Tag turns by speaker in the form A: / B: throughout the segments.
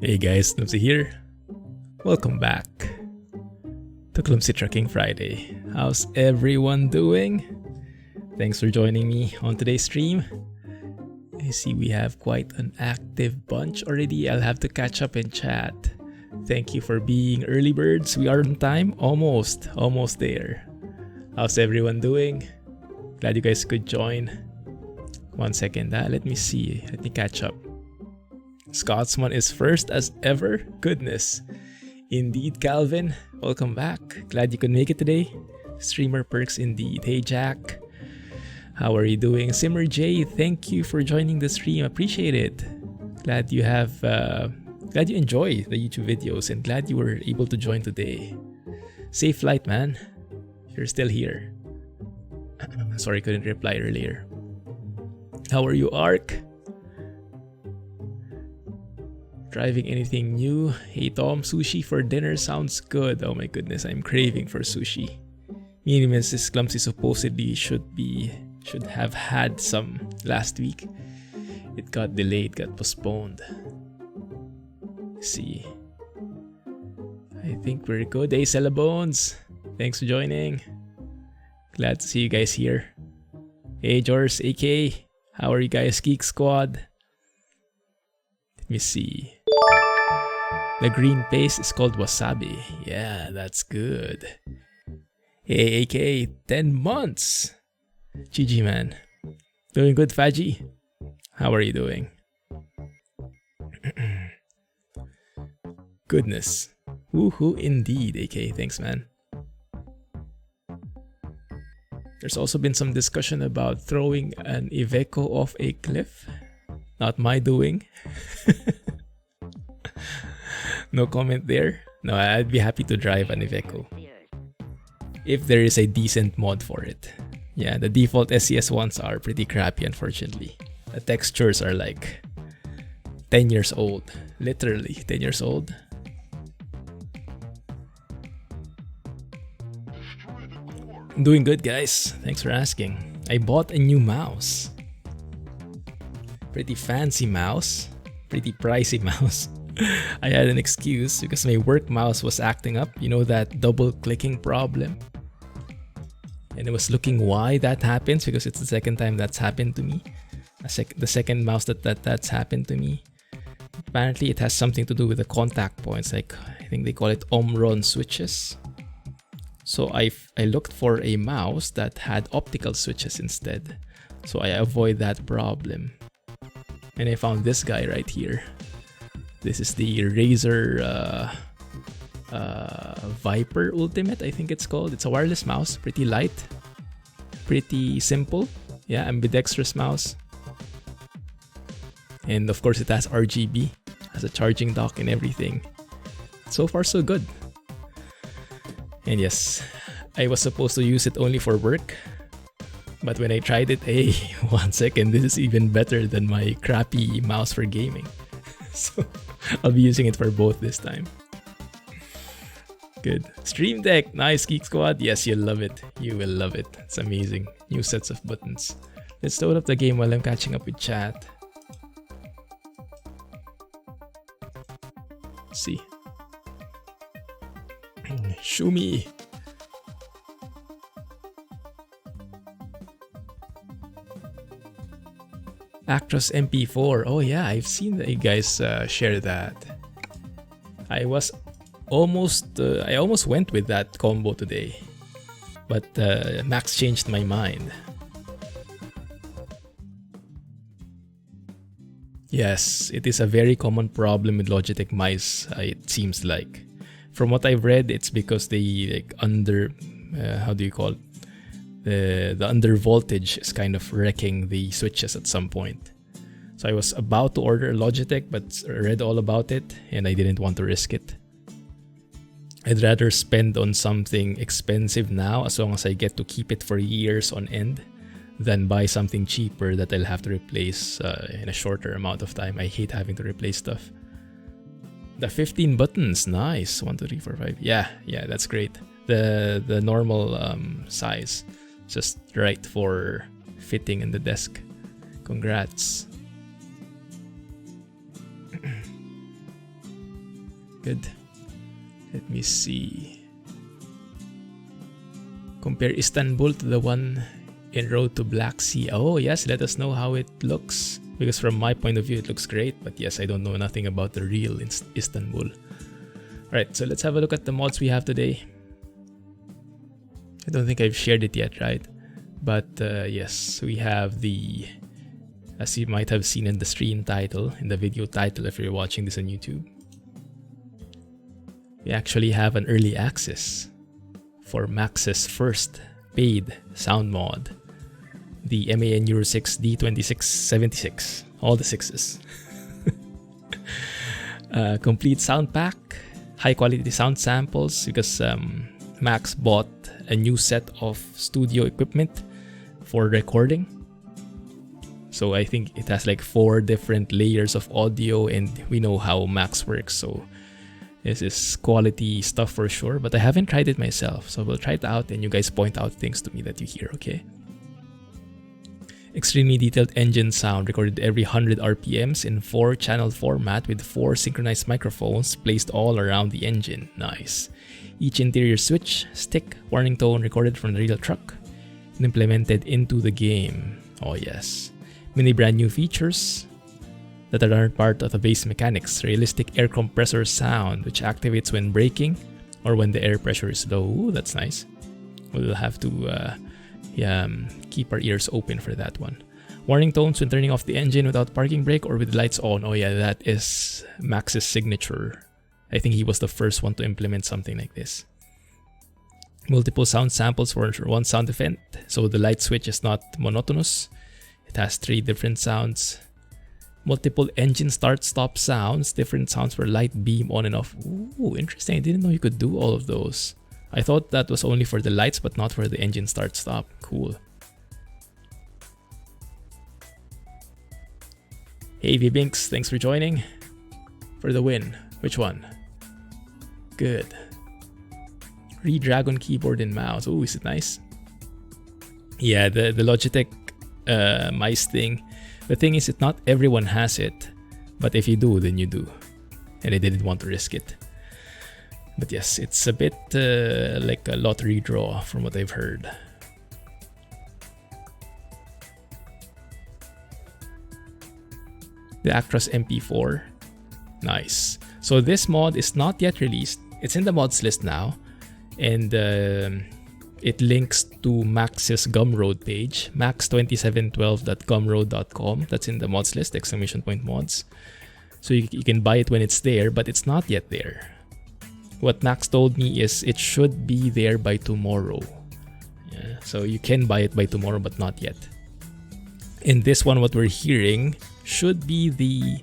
A: Hey guys, Clumsy here. Welcome back to Clumsy Trucking Friday. How's everyone doing? Thanks for joining me on today's stream. I see we have quite an active bunch already. I'll have to catch up in chat. Thank you for being early birds. We are on time. Almost there. How's everyone doing? Glad you guys could join. 1 second. Let me see. Let me catch up. Scotsman is first as ever. Goodness. Indeed, Calvin. Welcome back. Glad you could make it today. Streamer perks indeed. Hey, Jack. How are you doing? Simmer J, thank you for joining the stream. Appreciate it. Glad you enjoy the YouTube videos and glad you were able to join today. Safe flight, man. You're still here. Sorry, couldn't reply earlier. How are you, Ark? Driving anything new? Hey Tom, sushi for dinner sounds good. Oh my goodness, I'm craving for sushi. Me and Mrs. Clumsy supposedly should have had some last week. It got delayed, got postponed. Let's see. I think we're good. Hey Cellabones, thanks for joining. Glad to see you guys here. Hey George, AK, how are you guys? Geek Squad. Let me see. The green paste is called wasabi. Yeah, that's good. Hey, AK, 10 months. GG, man. Doing good, Faji? How are you doing? Goodness. Woohoo, indeed, AK. Thanks, man. There's also been some discussion about throwing an Iveco off a cliff. Not my doing. No comment there. No, I'd be happy to drive an Iveco if there is a decent mod for it. Yeah, the default SCS ones are pretty crappy, unfortunately. The textures are like 10 years old. Literally 10 years old. I'm doing good, guys. Thanks for asking. I bought a new mouse. Pretty fancy mouse. Pretty pricey mouse. I had an excuse because my work mouse was acting up. You know, that double clicking problem. And I was looking why that happens because it's the second time that's happened to me. The second mouse that's happened to me. Apparently it has something to do with the contact points. Like, I think they call it Omron switches. So I looked for a mouse that had optical switches instead. So I avoid that problem. And I found this guy right here. This is the Razer Viper Ultimate, I think it's called. It's a wireless mouse, pretty light, pretty simple. Yeah, ambidextrous mouse. And of course it has RGB, has a charging dock and everything. So far so good. And yes, I was supposed to use it only for work. But when I tried it, hey, 1 second, this is even better than my crappy mouse for gaming. So I'll be using it for both this time. Good. Stream Deck, nice Geek Squad. Yes, you'll love it. You will love it. It's amazing. New sets of buttons. Let's load up the game while I'm catching up with chat. Let's see. Shumi. Actros MP4. Oh yeah, I've seen that you guys share that. I almost went with that combo today, but Max changed my mind. Yes, it is a very common problem with Logitech mice. It seems like, from what I've read, it's because they how do you call it? The under voltage is kind of wrecking the switches at some point. So I was about to order a Logitech, but read all about it and I didn't want to risk it. I'd rather spend on something expensive now as long as I get to keep it for years on end than buy something cheaper that I'll have to replace in a shorter amount of time. I hate having to replace stuff. The 15 buttons, nice. 1, 2, 3, 4, 5. Yeah, that's great. The normal size, just right for fitting in the desk. Congrats. Good. Let me see. Compare Istanbul to the one in Road to Black Sea. Oh yes, let us know how it looks. Because from my point of view, it looks great. But yes, I don't know nothing about the real Istanbul. Alright, so let's have a look at the mods we have today. I don't think I've shared it yet, right? But yes, we have the, as you might have seen in the stream title, in the video title if you're watching this on YouTube, we actually have an early access for Max's first paid sound mod, the MAN Euro 6 D2626, all the 6s. Complete sound pack, high quality sound samples, because Max bought a new set of studio equipment for recording. So I think it has like 4 different layers of audio, and we know how Max works, so this is quality stuff for sure. But I haven't tried it myself, so we'll try it out and you guys point out things to me that you hear, okay? Extremely detailed engine sound recorded every 100 RPMs in 4-channel format with 4 synchronized microphones placed all around the engine. Nice. Each interior switch, stick, warning tone recorded from the real truck and implemented into the game. Oh yes. Many brand new features that are part of the base mechanics. Realistic air compressor sound, which activates when braking or when the air pressure is low. Ooh, that's nice. We'll have to keep our ears open for that one. Warning tones when turning off the engine without parking brake or with lights on. Oh yeah, that is Max's signature. I think he was the first one to implement something like this. Multiple sound samples for one sound effect, so the light switch is not monotonous. It has 3 different sounds. Multiple engine start-stop sounds, different sounds for light beam on and off. Ooh, interesting. I didn't know you could do all of those. I thought that was only for the lights, but not for the engine start-stop. Cool. Hey VBinks, thanks for joining. For the win. Which one? Good. Redragon keyboard and mouse. Oh, is it nice? Yeah, the Logitech mice thing. The thing is, not everyone has it. But if you do, then you do. And I didn't want to risk it. But yes, it's a bit like a lottery draw from what I've heard. The Actros MP4. Nice. So this mod is not yet released. It's in the mods list now. And it links to Max's Gumroad page, max2712.gumroad.com. That's in the mods list, ! mods. So you can buy it when it's there, but it's not yet there. What Max told me is it should be there by tomorrow. Yeah, so you can buy it by tomorrow, but not yet. In this one, what we're hearing should be the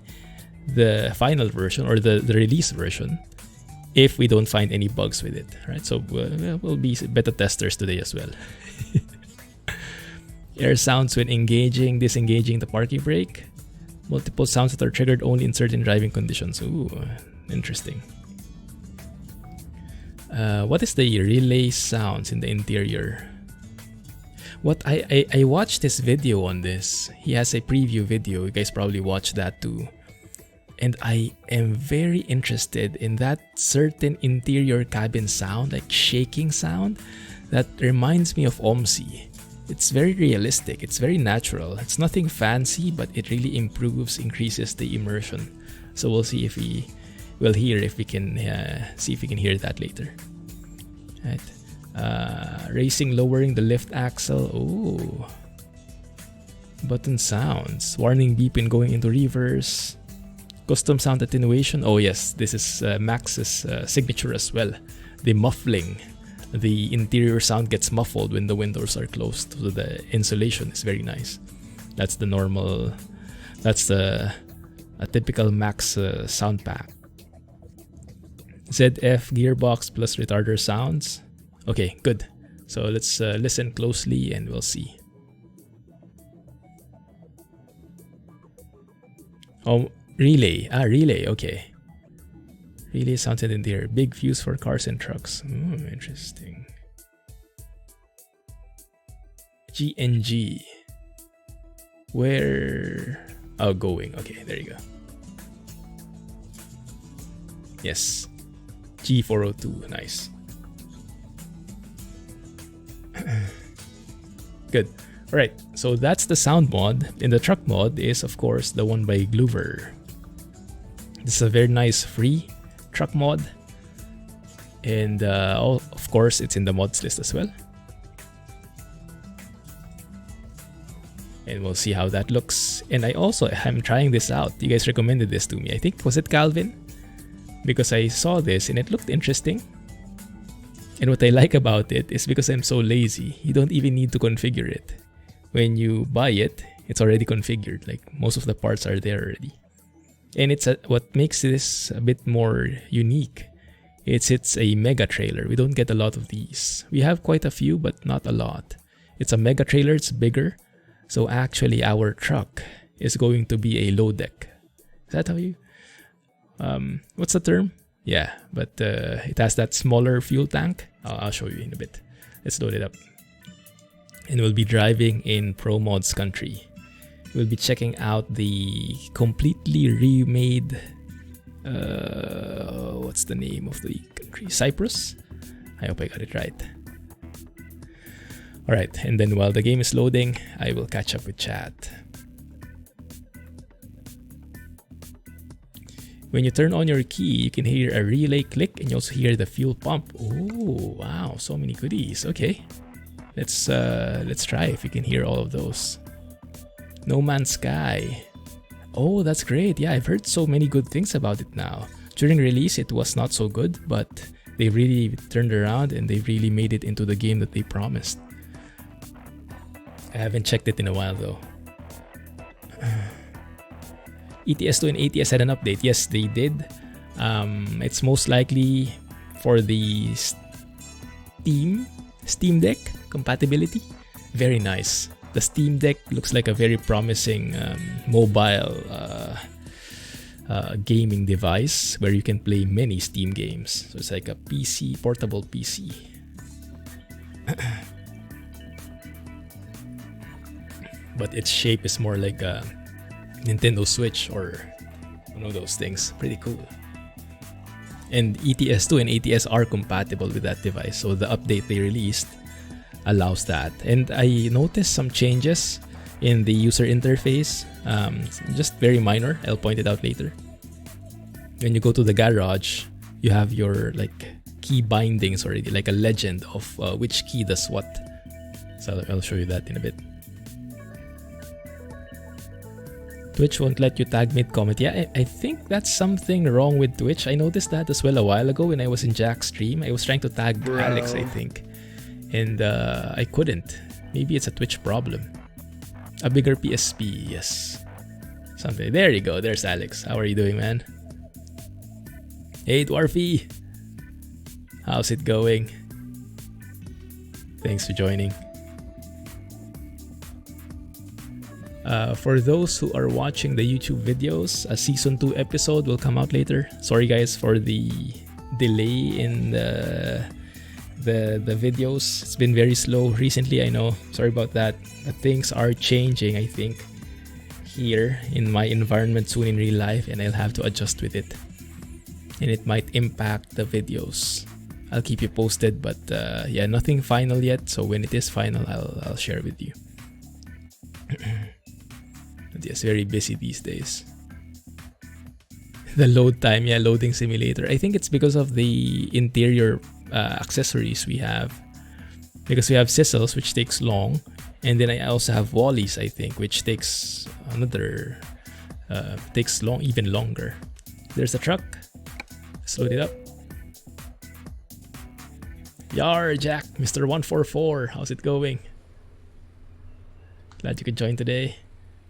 A: final version or the release version, if we don't find any bugs with it, right? So we'll be beta testers today as well. Air sounds when engaging, disengaging the parking brake. Multiple sounds that are triggered only in certain driving conditions. Ooh, interesting. What is the relay sounds in the interior? What I watched this video on this. He has a preview video. You guys probably watched that too. And I am very interested in that certain interior cabin sound, like shaking sound, that reminds me of OMSI. It's very realistic, it's very natural. It's nothing fancy, but it really increases the immersion. So we'll see if we will hear, if we can see if we can hear that later. Right. Racing, lowering the lift axle. Ooh. Button sounds. Warning beep when going into reverse. Custom sound attenuation. Oh yes, this is Max's signature as well. The muffling. The interior sound gets muffled when the windows are closed, so the insulation is very nice. That's the normal. That's a typical Max sound pack. ZF gearbox plus retarder sounds. Okay, good. So let's listen closely and we'll see. Oh, relay. Relay. Okay. Really sounds in there. Big views for cars and trucks. Interesting. GNG. Where? Oh, going. Okay, there you go. Yes. G402. Nice. Good. Alright, so that's the sound mod. And the truck mod is, of course, the one by Gloover. This is a very nice free truck mod. And of course, it's in the mods list as well. And we'll see how that looks. And I'm trying this out. You guys recommended this to me. I think, was it Calvin? Because I saw this and it looked interesting. And what I like about it is because I'm so lazy, you don't even need to configure it. When you buy it, it's already configured. Like most of the parts are there already. And what makes this a bit more unique. It's a mega trailer. We don't get a lot of these. We have quite a few, but not a lot. It's a mega trailer. It's bigger. So actually our truck is going to be a low deck. Is that how you... what's the term? Yeah, but it has that smaller fuel tank. I'll show you in a bit. Let's load it up. And we'll be driving in ProMods country. We'll be checking out the completely remade... what's the name of the country? Cyprus? I hope I got it right. Alright, and then while the game is loading, I will catch up with chat. When you turn on your key, you can hear a relay click and you also hear the fuel pump. Oh, wow, so many goodies. Okay, let's try if you can hear all of those. No Man's Sky. Oh, that's great. Yeah, I've heard so many good things about it now. During release, it was not so good, but they really turned around and they really made it into the game that they promised. I haven't checked it in a while though. ETS2 and ATS had an update. Yes, they did. It's most likely for the Steam Deck compatibility. Very nice. The Steam Deck looks like a very promising mobile gaming device where you can play many Steam games. So it's like a PC, portable PC. But its shape is more like a Nintendo Switch or one of those things. Pretty cool. And ETS2 and ATS are compatible with that device. So the update they released allows that. And I noticed some changes in the user interface. Just very minor. I'll point it out later. When you go to the garage, you have your like key bindings already, like a legend of which key does what. So I'll show you that in a bit. Twitch won't let you tag mid-comment. Yeah, I think that's something wrong with Twitch. I noticed that as well a while ago when I was in Jack's stream. I was trying to tag Alex, I think. And I couldn't. Maybe it's a Twitch problem. A bigger PSP, yes. Something. There you go. There's Alex. How are you doing, man? Hey, Dwarfy. How's it going? Thanks for joining. For those who are watching the YouTube videos, a Season 2 episode will come out later. Sorry guys for the delay in the videos. It's been very slow recently, I know. Sorry about that. But things are changing, I think, here in my environment soon in real life, and I'll have to adjust with it. And it might impact the videos. I'll keep you posted, but yeah, nothing final yet. So when it is final, I'll share with you. But yes, very busy these days. The load time, yeah, loading simulator. I think it's because of the interior accessories we have. Because we have sizzles, which takes long. And then I also have wallies, I think, which takes another... even longer. There's a truck. Let's load it up. Yar, Jack, Mr. 144. How's it going? Glad you could join today.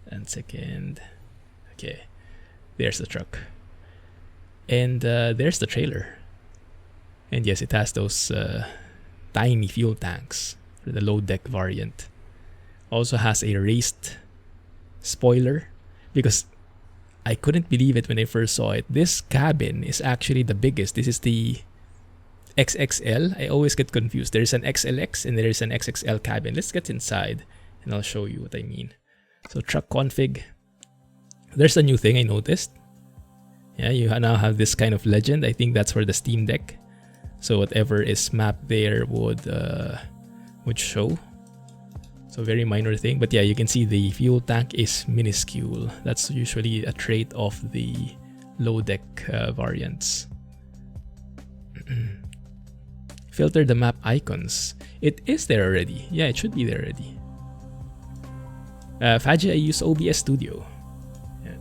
A: And second, okay, there's the truck, and there's the trailer, and yes, it has those tiny fuel tanks for the low deck variant. Also has a raised spoiler because I couldn't believe it when I first saw it. This cabin is actually the biggest. This is the XXL. I always get confused. There's an XLX and there's an XXL cabin. Let's get inside and I'll show you what I mean. So truck config. There's a new thing I noticed. Yeah, you now have this kind of legend. I think that's for the Steam Deck. So whatever is mapped there would show. So very minor thing, but yeah, you can see the fuel tank is minuscule. That's usually a trait of the low deck variants. Filter the map icons. It is there already. Yeah, it should be there already. Faji, I use OBS Studio. Yeah.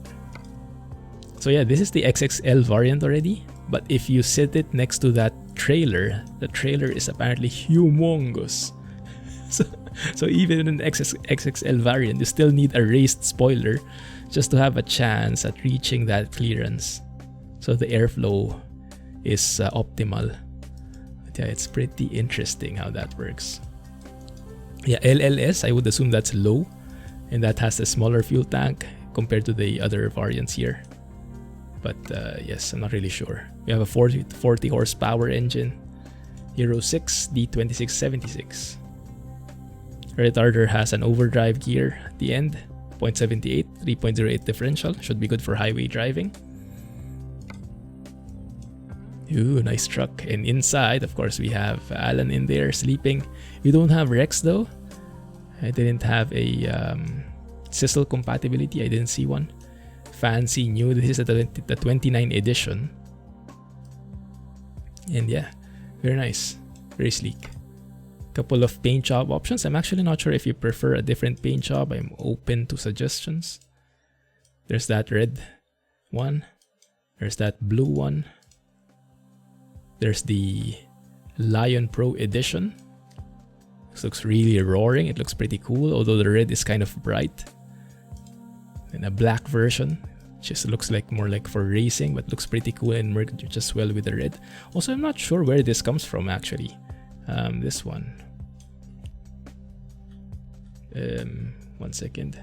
A: So yeah, this is the XXL variant already. But if you set it next to that trailer, the trailer is apparently humongous. So even in an XXL variant, you still need a raised spoiler just to have a chance at reaching that clearance. So the airflow is optimal. But yeah, it's pretty interesting how that works. Yeah, LLS, I would assume that's low. And that has a smaller fuel tank compared to the other variants here. But yes, I'm not really sure. We have a 40 horsepower engine. Euro 6 D2626. Retarder has an overdrive gear at the end. 0.78, 3.08 differential. Should be good for highway driving. Ooh, nice truck. And inside, of course, we have Alan in there sleeping. We don't have Rex though. I didn't have a Sissel compatibility. I didn't see one. Fancy new. This is the 29 edition. And yeah, very nice. Very sleek. Couple of paint job options. I'm actually not sure if you prefer a different paint job. I'm open to suggestions. There's that red one. There's that blue one. There's the Lion Pro edition. This looks really roaring. It looks pretty cool, although the red is kind of bright. And a black version. Just looks like more like for racing, but looks pretty cool and merged just well with the red. Also, I'm not sure where this comes from actually. This one. 1 second.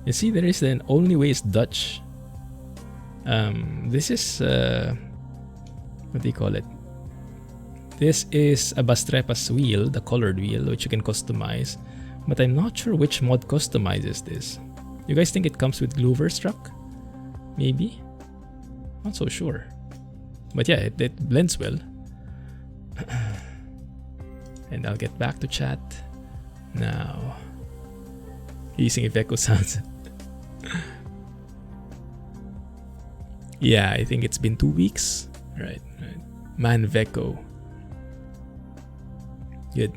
A: You see, there is an only way is Dutch. This is what do you call it? This is a Bastrepas wheel, the colored wheel, which you can customize. But I'm not sure which mod customizes this. You guys think it comes with Gloover's truck? Maybe? Not so sure. But yeah, it blends well. And I'll get back to chat now. Using Iveco sounds. Yeah, I think it's been 2 weeks. Right. Manveco. Good.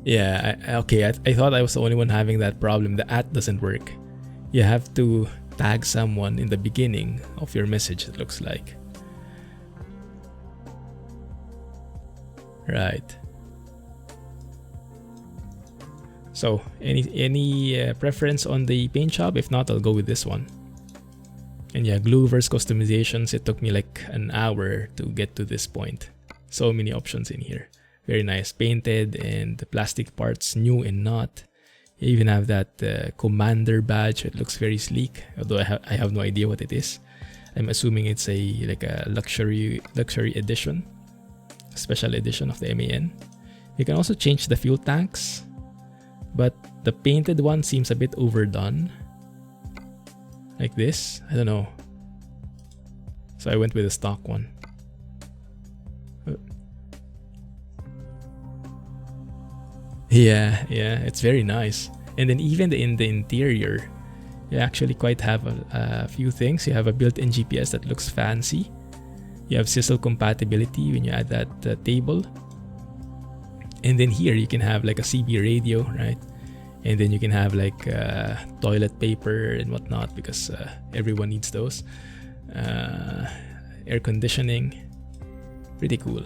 A: Yeah, I thought I was the only one having that problem. The @ doesn't work. You have to tag someone in the beginning of your message, it looks like. Right. So, any preference on the paint job? If not, I'll go with this one. And yeah, Gloover's customizations, it took me like an hour to get to this point. So many options in here. Very nice. Painted and the plastic parts, new and not. You even have that commander badge. It looks very sleek, although I have no idea what it is. I'm assuming it's like a luxury edition, special edition of the MAN. You can also change the fuel tanks, but the painted one seems a bit overdone. Like this, I don't know. So I went with the stock one. Yeah, it's very nice. And then even in the interior, you actually quite have a few things. You have a built-in GPS that looks fancy. You have Sissel compatibility when you add that table. And then here you can have like a CB radio, right? And then you can have like toilet paper and whatnot, because everyone needs those. Air conditioning. Pretty cool.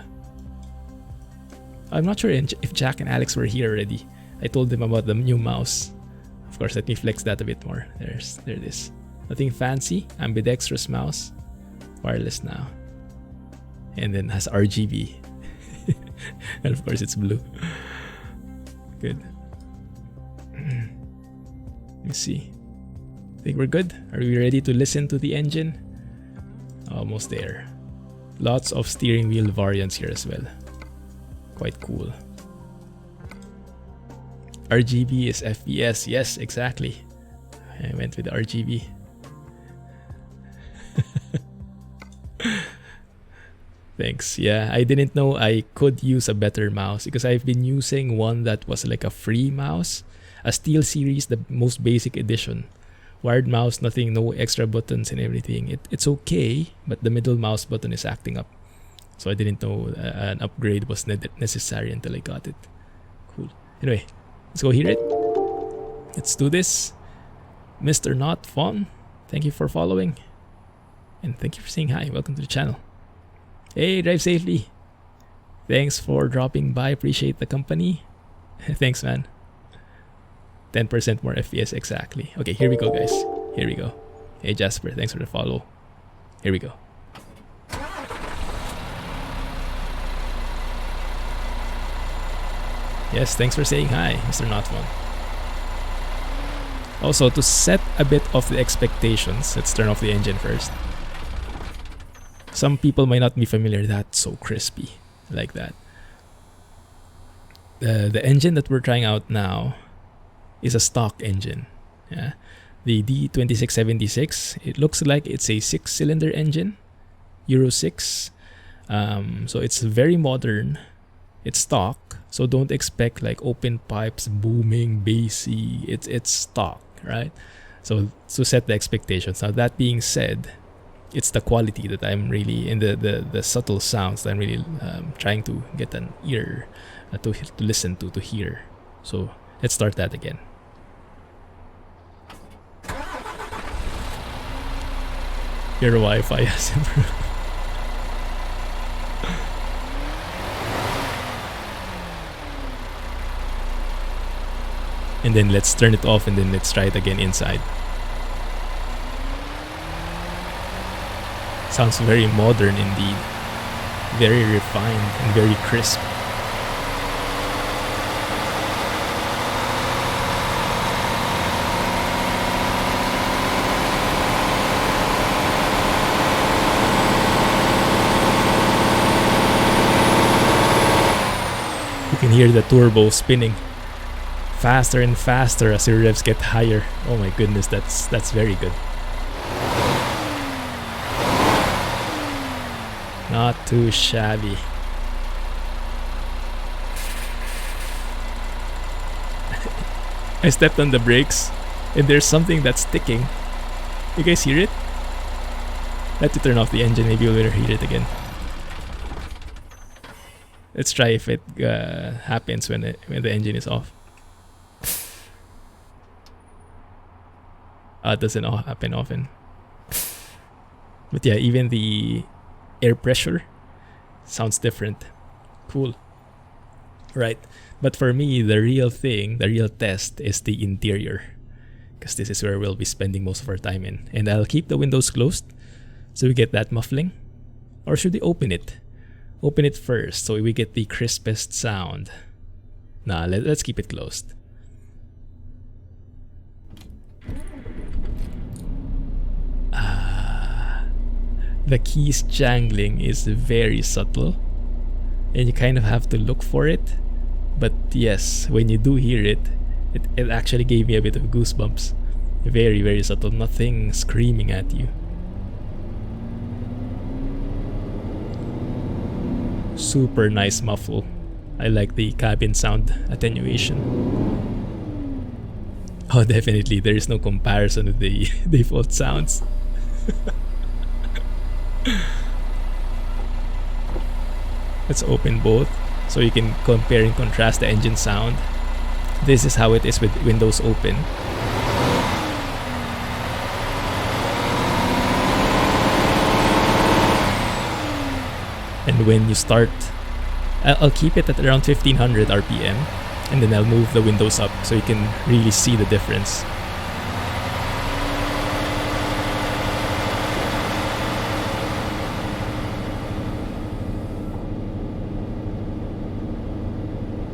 A: I'm not sure if Jack and Alex were here already. I told them about the new mouse. Of course, let me flex that a bit more. There it is. Nothing fancy. Ambidextrous mouse. Wireless now. and then has RGB. And of course it's blue. Good. Let me see. Think we're good? Are we ready to listen to the engine? Almost there. Lots of steering wheel variants here as well. Quite cool. RGB is FPS. Yes, exactly. I went with RGB. Thanks. Yeah, I didn't know I could use a better mouse because I've been using one that was like a free mouse. A Steel Series, the most basic edition. Wired mouse, nothing, no extra buttons and everything. It's okay, but the middle mouse button is acting up. So I didn't know an upgrade was necessary until I got it. Cool. Anyway, let's go hear it. Let's do this. Mr. Not Fun, thank you for following. And thank you for saying hi. Welcome to the channel. Hey, drive safely. Thanks for dropping by. Appreciate the company. Thanks, man. 10% more FPS, exactly. Okay, here we go, guys. Here we go. Hey, Jasper, thanks for the follow. Here we go. Yes, thanks for saying hi, Mr. Not Fun. Also, to set a bit of the expectations, let's turn off the engine first. Some people might not be familiar. That's so crispy, like that. The engine that we're trying out now is a stock engine. Yeah, the D2626. It looks like it's a 6-cylinder engine, Euro 6. So it's very modern. It's stock, so don't expect like open pipes, booming, bassy. It's stock, right? So to set the expectations. Now that being said, it's the quality that I'm really in the subtle sounds that I'm really trying to get an ear to listen to hear. So let's start that again. Your Wi-Fi has improved. And then let's turn it off and then let's try it again inside. Sounds very modern indeed. Very refined and very crisp. You can hear the turbo spinning faster and faster as your revs get higher. Oh my goodness, that's very good. Not too shabby. I stepped on the brakes and there's something that's sticking. You guys hear it? I had to turn off the engine, maybe we'll hear it again. Let's try if it happens when the engine is off. It doesn't happen often. But yeah, even the air pressure sounds different. Cool. Right. But for me, the real thing, the real test is the interior. Because this is where we'll be spending most of our time in. And I'll keep the windows closed so we get that muffling. Or should we open it? Open it first so we get the crispest sound. Nah, let's keep it closed. The keys jangling is very subtle and you kind of have to look for it. But yes, when you do hear it, it actually gave me a bit of goosebumps. Very, very subtle, nothing screaming at you. Super nice muffle. I like the cabin sound attenuation. Oh, definitely, there is no comparison with the default sounds. Let's open both so you can compare and contrast the engine sound. This is how it is with windows open. And when you start, I'll keep it at around 1500 RPM and then I'll move the windows up so you can really see the difference.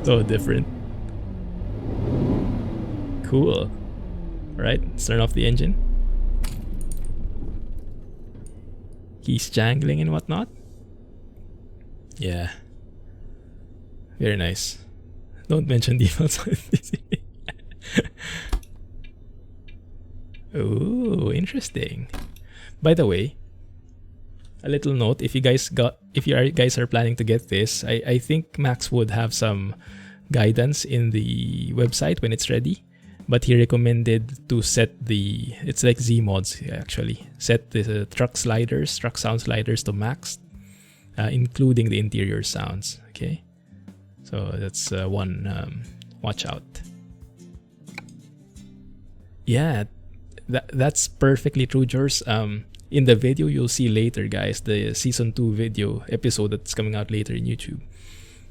A: So different. Cool. Alright, let's turn off the engine. Keys jangling and whatnot. Yeah. Very nice. Don't mention defaults on this. Ooh, interesting. By the way, a little note: if you guys are planning to get this, I think Max would have some guidance in the website when it's ready. But he recommended to set it's like Z mods actually. Set the truck sound sliders to max, including the interior sounds. Okay, so that's one watch out. Yeah, that's perfectly true, Jors. In the video you'll see later, guys, the season 2 video episode that's coming out later in YouTube,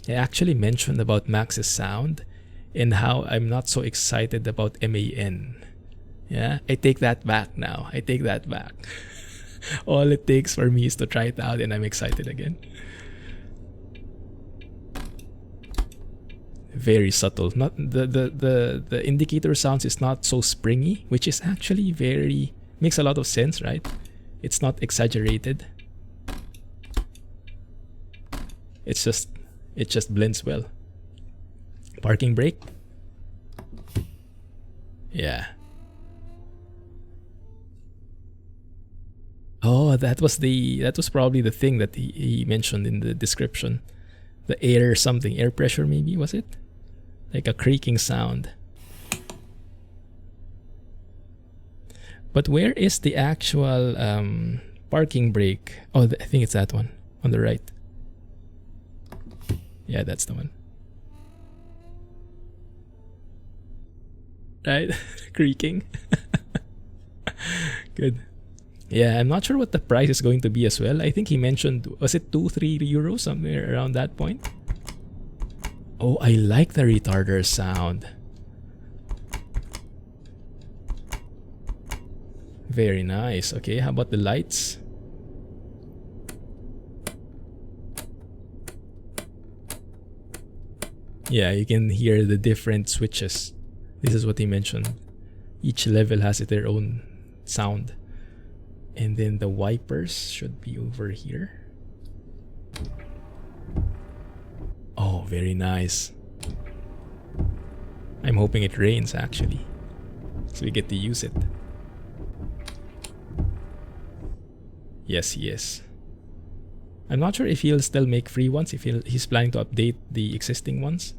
A: I actually mentioned about Max's sound and how I'm not so excited about MAN. Yeah, I take that back now. I take that back. All it takes for me is to try it out and I'm excited again. Very subtle. Not the indicator sounds is not so springy, which is actually makes a lot of sense, right? It's not exaggerated. It just blends well. Parking brake. Yeah. Oh, that was probably the thing that he mentioned in the description. The air pressure maybe, was it? Like a creaking sound. But where is the actual parking brake? Oh, I think it's that one on the right. Yeah, that's the one. Right? Creaking. Good. Yeah, I'm not sure what the price is going to be as well. I think he mentioned, was it 2-3 euros, somewhere around that point? Oh, I like the retarder sound. Very nice. Okay, how about the lights? Yeah, you can hear the different switches. This is what he mentioned. Each level has their own sound. And then the wipers should be over here. Oh, very nice. I'm hoping it rains actually, so we get to use it. Yes, yes. I'm not sure if he'll still make free ones, if he's planning to update the existing ones.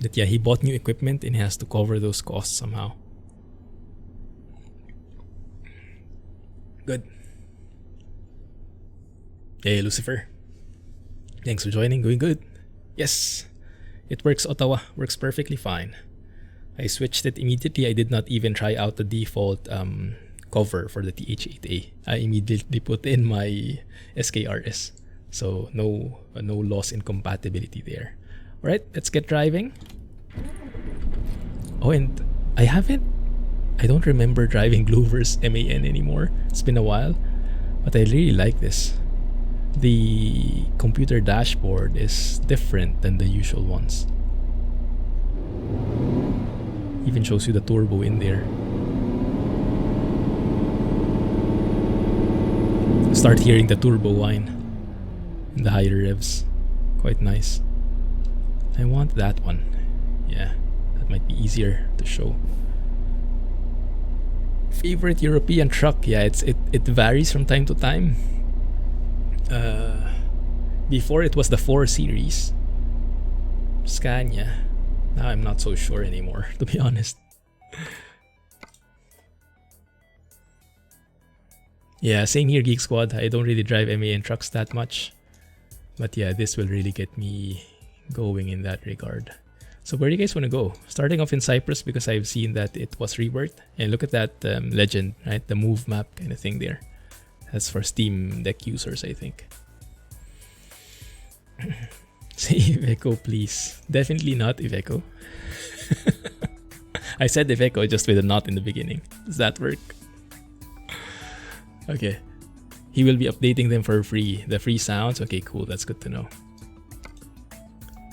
A: But yeah, he bought new equipment and he has to cover those costs somehow. Good. Hey, Lucifer. Thanks for joining. Going good. Yes. It works, Ottawa. Works perfectly fine. I switched it immediately. I did not even try out the default cover for the TH8A. I immediately put in my SKRS. So no loss in compatibility there. Alright, let's get driving. Oh, and I don't remember driving Gloover's MAN anymore. It's been a while. But I really like this. The computer dashboard is different than the usual ones. Even shows you the turbo in there. Start hearing the turbo whine in the higher revs. Quite nice. I want that one. Yeah, that might be easier to show. Favorite European truck? Yeah, it varies from time to time. Before it was the 4 Series Scania. Now I'm not so sure anymore, to be honest. Yeah, same here, Geek Squad. I don't really drive MAN trucks that much. But yeah, this will really get me going in that regard. So where do you guys want to go? Starting off in Cyprus because I've seen that it was reworked. And look at that legend, right? The move map kind of thing there. That's for Steam Deck users, I think. Say Iveco, please. Definitely not Iveco. I said Iveco just with a not in the beginning. Does that work? Okay. He will be updating them for free. The free sounds? Okay, cool. That's good to know.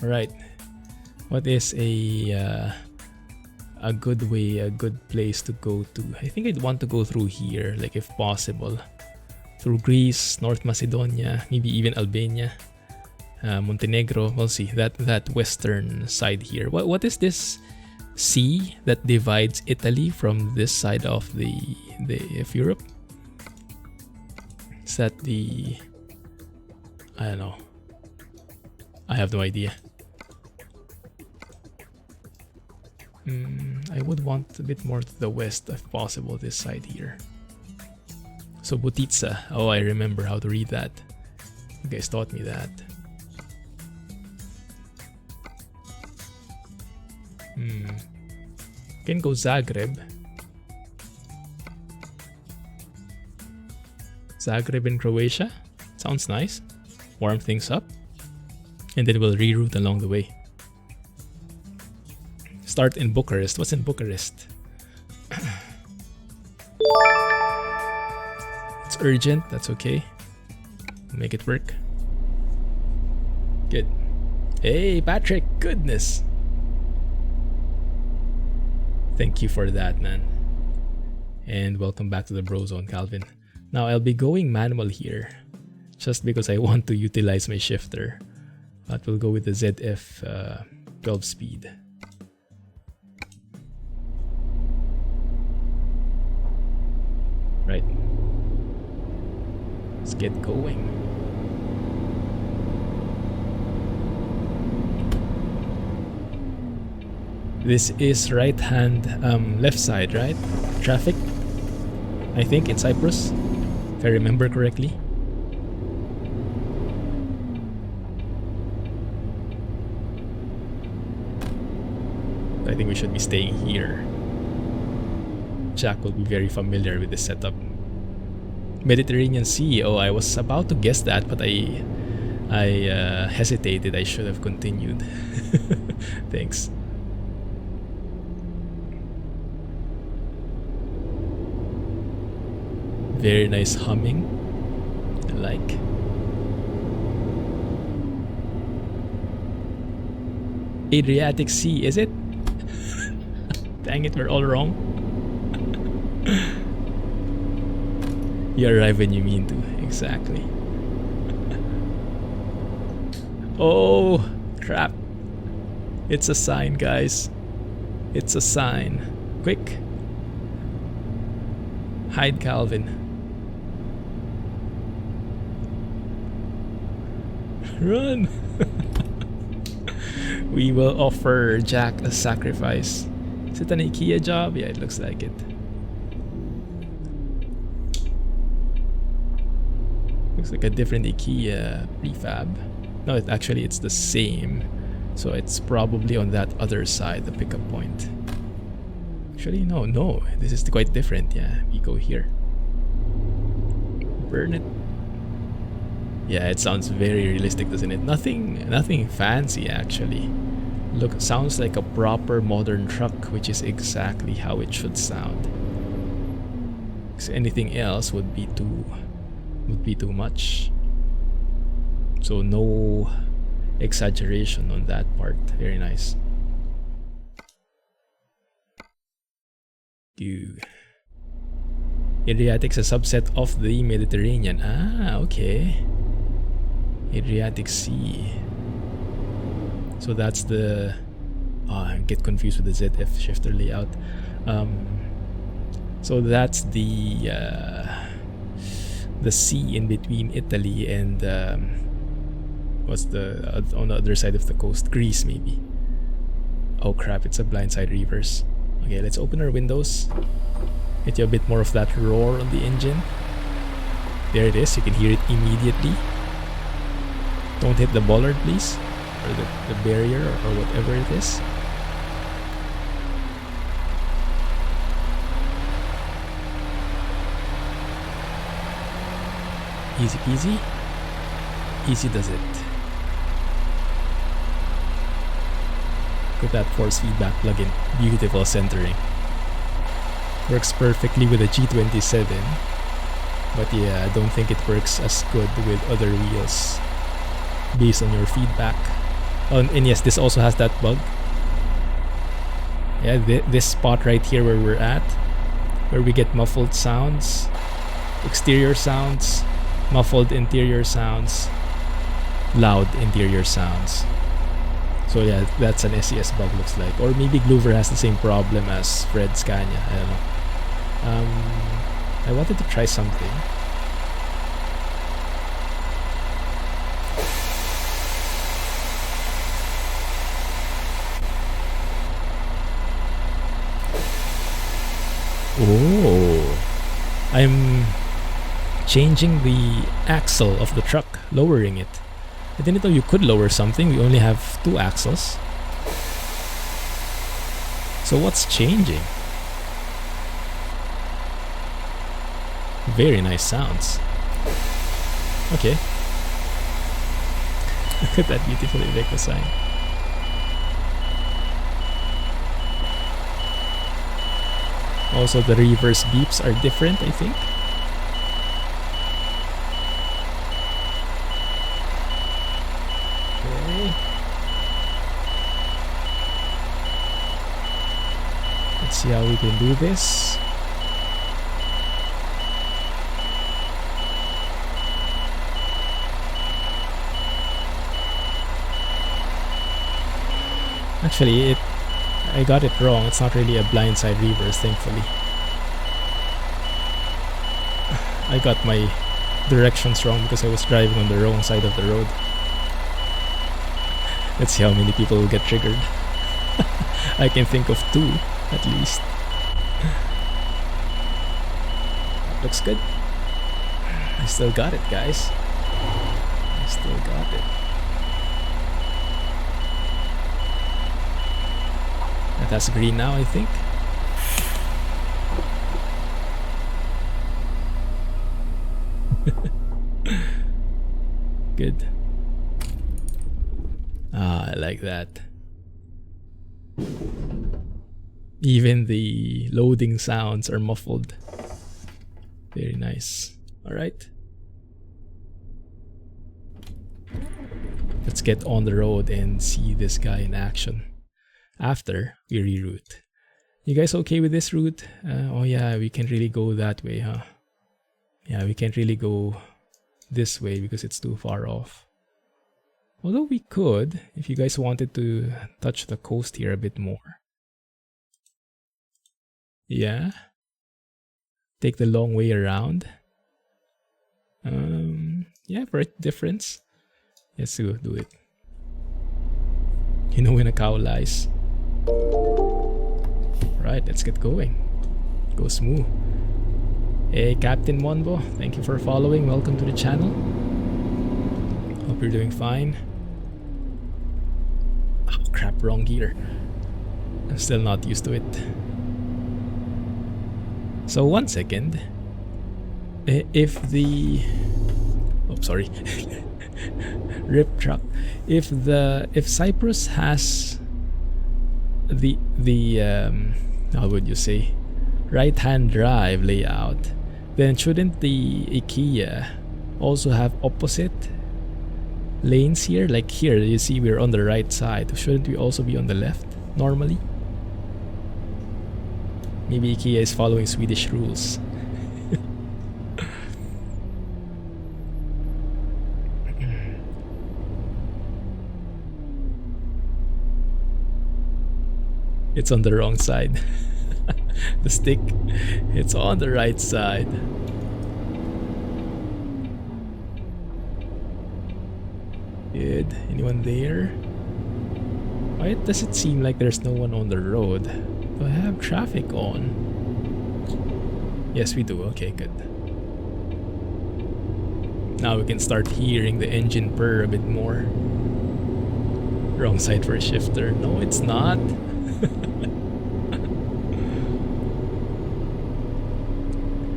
A: Alright. What is a good way, a good place to go to? I think I'd want to go through here, like if possible. Through Greece, North Macedonia, maybe even Albania, Montenegro. We'll see. That western side here. What is this sea that divides Italy from this side of of Europe? Is that the... I don't know. I have no idea. I would want a bit more to the west if possible, this side here. So Butitsa. Oh, I remember how to read that. You guys taught me that. Can go Zagreb. Zagreb in Croatia. Sounds nice. Warm things up. And then we'll reroute along the way. Start in Bucharest. What's in Bucharest? It's urgent. That's okay. Make it work. Good. Hey, Patrick. Goodness. Thank you for that, man. And welcome back to the Bro Zone, Calvin. Now, I'll be going manual here. Just because I want to utilize my shifter. But we'll go with the ZF 12 speed. Right. Let's get going. This is right hand, left side, right? Traffic. I think in Cyprus, if I remember correctly. I think we should be staying here. Jack will be very familiar with this setup. Mediterranean Sea. Oh, I was about to guess that, but I hesitated. I should have continued. Thanks. Very nice humming. I like. Adriatic Sea, is it? Dang it, we're all wrong. You arrive when you mean to. Exactly. Oh, crap. It's a sign, guys. It's a sign. Quick. Hide Calvin. Run. We will offer Jack a sacrifice. Is it an IKEA job? Yeah, it looks like it. Looks like a different IKEA prefab. No, it's the same. So it's probably on that other side, the pickup point. Actually, no. This is quite different. Yeah, we go here. Burn it. Yeah, it sounds very realistic, doesn't it? Nothing fancy, actually. Look, sounds like a proper modern truck, which is exactly how it should sound. Because anything else would be too much. So no exaggeration on that part. Very nice. Adriatic's a subset of the Mediterranean. Ah, okay. Adriatic Sea. So that's the... I get confused with the ZF shifter layout. So that's the sea in between Italy and what's the on the other side of the coast? Greece, maybe. Oh crap! It's a blindside reverse. Okay, let's open our windows. Get you a bit more of that roar on the engine. There it is. You can hear it immediately. Don't hit the bollard, please, or the barrier, or whatever it is. Easy peasy. Easy does it. Look at that force feedback plugin. Beautiful centering. Works perfectly with a G27. But yeah, I don't think it works as good with other wheels based on your feedback. Oh, and yes, this also has that bug. Yeah, this spot right here where we're at, where we get muffled sounds, exterior sounds, muffled interior sounds, loud interior sounds. So yeah, that's an SCS bug, looks like. Or maybe Gloover has the same problem as Fred Scania, I don't know. I wanted to try something. Oh, I'm changing the axle of the truck, lowering it. I didn't know you could lower something. We only have 2 axles. So what's changing? Very nice sounds. Okay. Look at that beautiful Iveco sign. Also, the reverse beeps are different, I think. Okay. Let's see how we can do this. Actually, I got it wrong. It's not really a blindside reverse, thankfully. I got my directions wrong because I was driving on the wrong side of the road. Let's see how many people will get triggered. I can think of 2 at least. Looks good. I still got it, guys. I still got it. That's green now, I think. Good. Ah, I like that. Even the loading sounds are muffled. Very nice. Alright. Let's get on the road and see this guy in action after we reroute. You guys okay with this route? Oh yeah, we can't really go that way, huh? Yeah, we can't really go this way because it's too far off. Although we could, if you guys wanted to touch the coast here a bit more. Yeah. Take the long way around. Yeah, for a difference. Let's do it. You know when a cow lies. Right, let's get going. Go smooth. Hey, Captain Monbo, thank you for following. Welcome to the channel. Hope you're doing fine. Oh, crap, wrong gear. I'm still not used to it. So 1 second. If the... Oh, sorry. Rip truck. If Cyprus has the how would you say, right-hand drive layout, then shouldn't the IKEA also have opposite lanes here? Like here, you see we're on the right side. Shouldn't we also be on the left normally? Maybe IKEA is following Swedish rules. It's on the wrong side. The stick, it's on the right side. Good. Anyone there? Why does it seem like there's no one on the road? Do I have traffic on? Yes, we do. Okay, good. Now we can start hearing the engine purr a bit more. Wrong side for a shifter. No, it's not.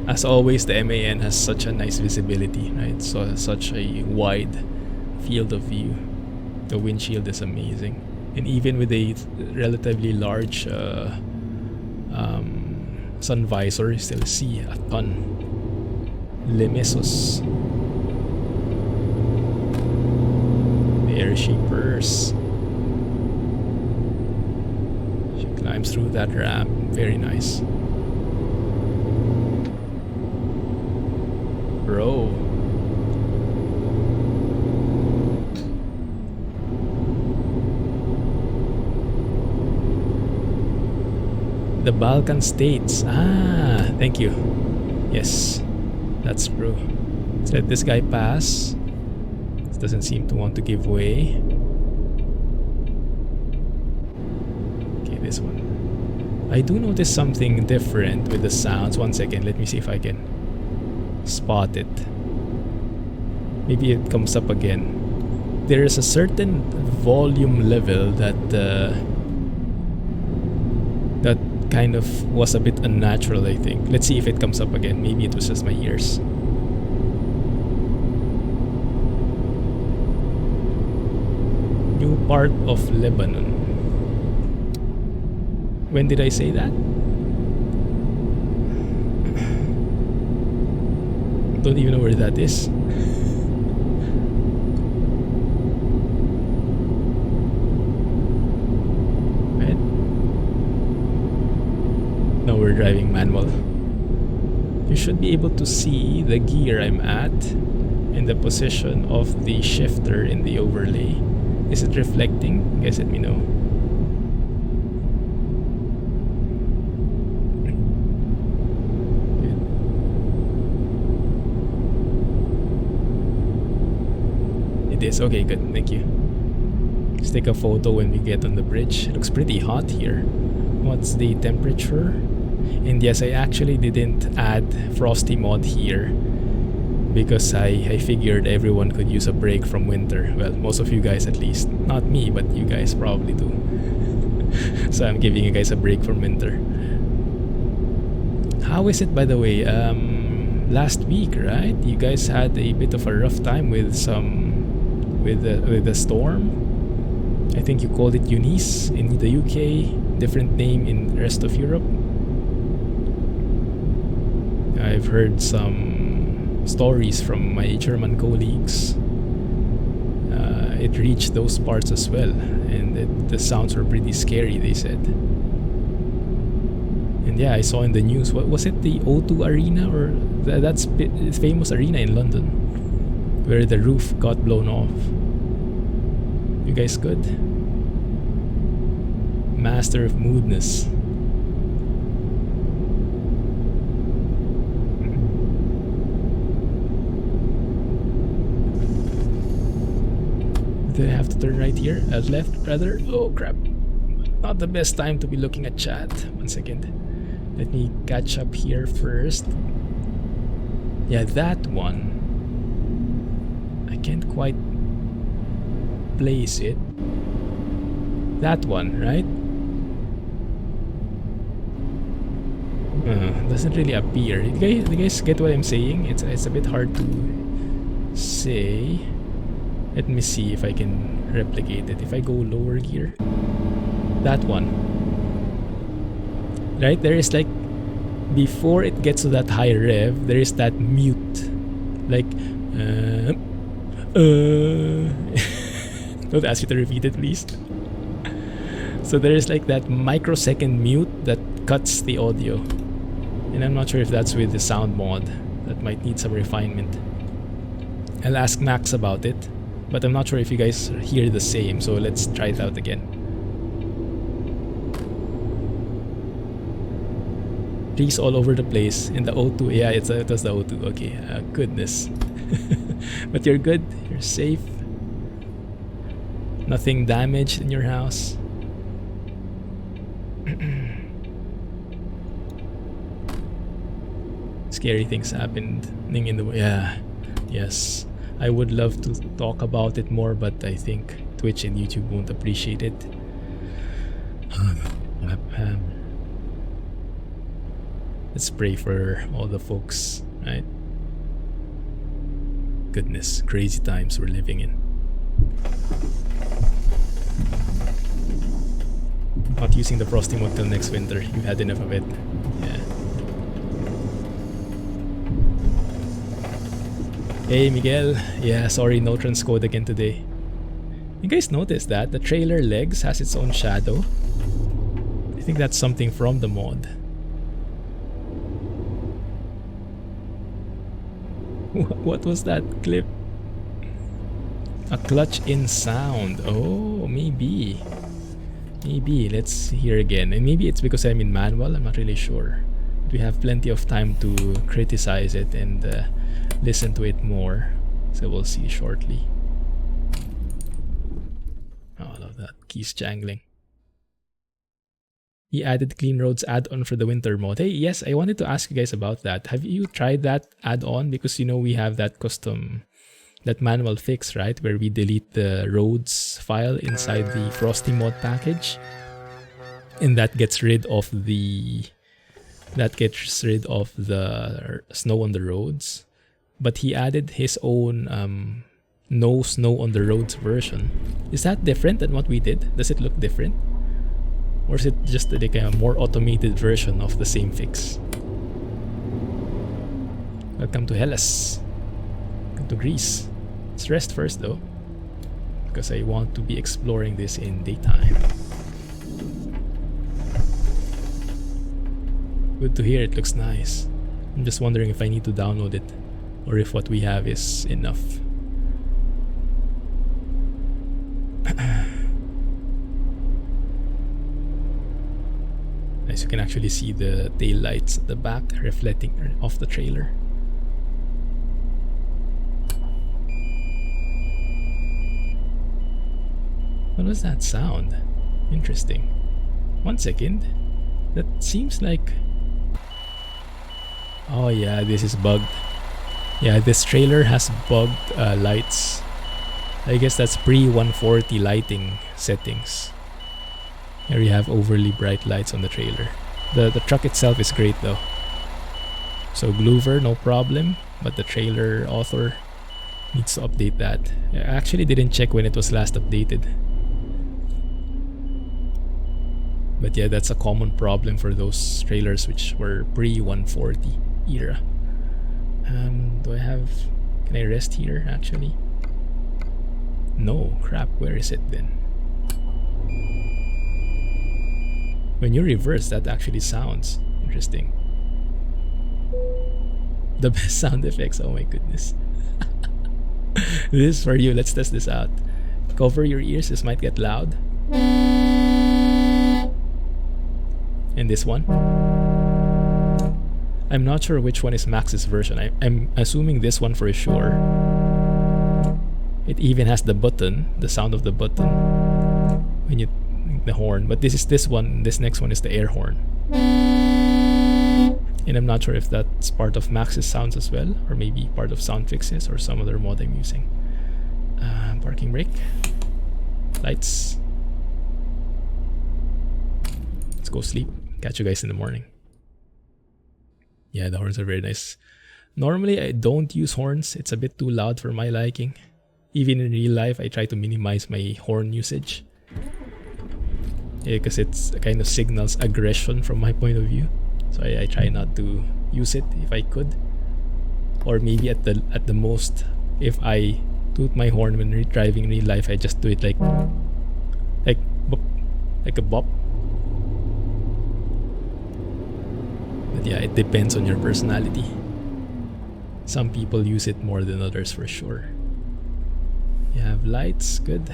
A: As always, the MAN has such a nice visibility, right? So such a wide field of view. The windshield is amazing, and even with a relatively large sun visor, you still see a ton. Lemesos. The air shapers. Climbs through that ramp. Very nice. Bro. The Balkan states. Ah, thank you. Yes, that's true. Let's let this guy pass. This doesn't seem to want to give way. Okay, this one. I do notice something different with the sounds. 1 second, let me see if I can spot it. Maybe it comes up again. There is a certain volume level that that kind of was a bit unnatural, I think. Let's see if it comes up again. Maybe it was just my ears. New part of Lebanon. When did I say that? Don't even know where that is. Right. Now we're driving manual. You should be able to see the gear I'm at and the position of the shifter in the overlay. Is it reflecting? Guys, let me know. It is. Okay, good. Thank you. Let's take a photo when we get on the bridge. It looks pretty hot here. What's the temperature? And yes, I actually didn't add Frosty mod here because I figured everyone could use a break from winter. Well, most of you guys at least. Not me, but you guys probably do. So I'm giving you guys a break from winter. How is it, by the way? Last week, right? You guys had a bit of a rough time with the storm. I think you called it Eunice in the UK. Different name in the rest of Europe. I've heard some stories from my German colleagues. It reached those parts as well, and the sounds were pretty scary, they said. And yeah, I saw in the news, what was it, the O2 Arena, or that's famous arena in London, where the roof got blown off. You guys good? Master of moodness. Do I have to turn right here? Left rather? Oh crap. Not the best time to be looking at chat. 1 second. Let me catch up here first. Yeah, that one. I can't quite place it. That one, right? Doesn't really appear. Do you guys get what I'm saying? It's a bit hard to say. Let me see if I can replicate it. If I go lower gear, that one, right? There is like, before it gets to that high rev, there is that mute, like don't ask you to repeat it, please. So there is like that microsecond mute that cuts the audio, and I'm not sure if that's with the sound mod. That might need some refinement. I'll ask Max about it, but I'm not sure if you guys hear the same, so let's try it out again. Trees all over the place in the O2. Yeah, it was the O2. Okay, goodness. But you're good, you're safe. Nothing damaged in your house. Scary things happening in the way. Yeah, yes. I would love to talk about it more, but I think Twitch and YouTube won't appreciate it. Let's pray for all the folks, right? Goodness, crazy times we're living in. Not using the frosty mode till next winter. You've had enough of it. Yeah. Hey Miguel, yeah, sorry, no transcode again today. You guys noticed that the trailer legs has its own shadow? I think that's something from the mod. What was that clip? A clutch in sound. Oh, maybe. Maybe. Let's hear again. And maybe it's because I'm in manual. I'm not really sure. We have plenty of time to criticize it and listen to it more. So we'll see shortly. Oh, I love that. Keys jangling. He added Clean Roads add-on for the winter mode. Hey, yes, I wanted to ask you guys about that. Have you tried that add-on? Because, you know, we have that custom, that manual fix, right? Where we delete the roads file inside the Frosty mod package. And that gets rid of the snow on the roads. But he added his own no snow on the roads version. Is that different than what we did? Does it look different? Or is it just like a more automated version of the same fix? Welcome to Hellas. Welcome to Greece. Let's rest first though, because I want to be exploring this in daytime. Good to hear, it looks nice. I'm just wondering if I need to download it or if what we have is enough. Nice, you can actually see the tail lights at the back reflecting off the trailer. What was that sound? Interesting. 1 second. That seems like... Oh yeah, this is bugged. Yeah, this trailer has bugged lights. I guess that's pre-140 lighting settings. Here you have overly bright lights on the trailer. The truck itself is great though. So Gloover, no problem. But the trailer author needs to update that. I actually didn't check when it was last updated. But yeah, that's a common problem for those trailers which were pre-140 era. Do I have... Can I rest here actually? No, crap, where is it then? When you reverse, that actually sounds interesting. The best sound effects, oh my goodness. This is for you, let's test this out. Cover your ears, this might get loud. And this one. I'm not sure which one is Max's version. I'm assuming this one for sure. It even has the button, the sound of the button. When you... the horn, but this is this one. This next one is the air horn, and I'm not sure if that's part of Max's sounds as well, or maybe part of sound fixes or some other mod I'm using. Parking brake, lights. Let's go sleep. Catch you guys in the morning. Yeah, the horns are very nice. Normally I don't use horns. It's a bit too loud for my liking. Even in real life, I try to minimize my horn usage. Because it's kind of signals aggression from my point of view, so I try not to use it if I could, or maybe at the most, if I toot my horn when driving in real life, I just do it like bop, like a bop. But yeah, it depends on your personality. Some people use it more than others for sure. You have lights, good.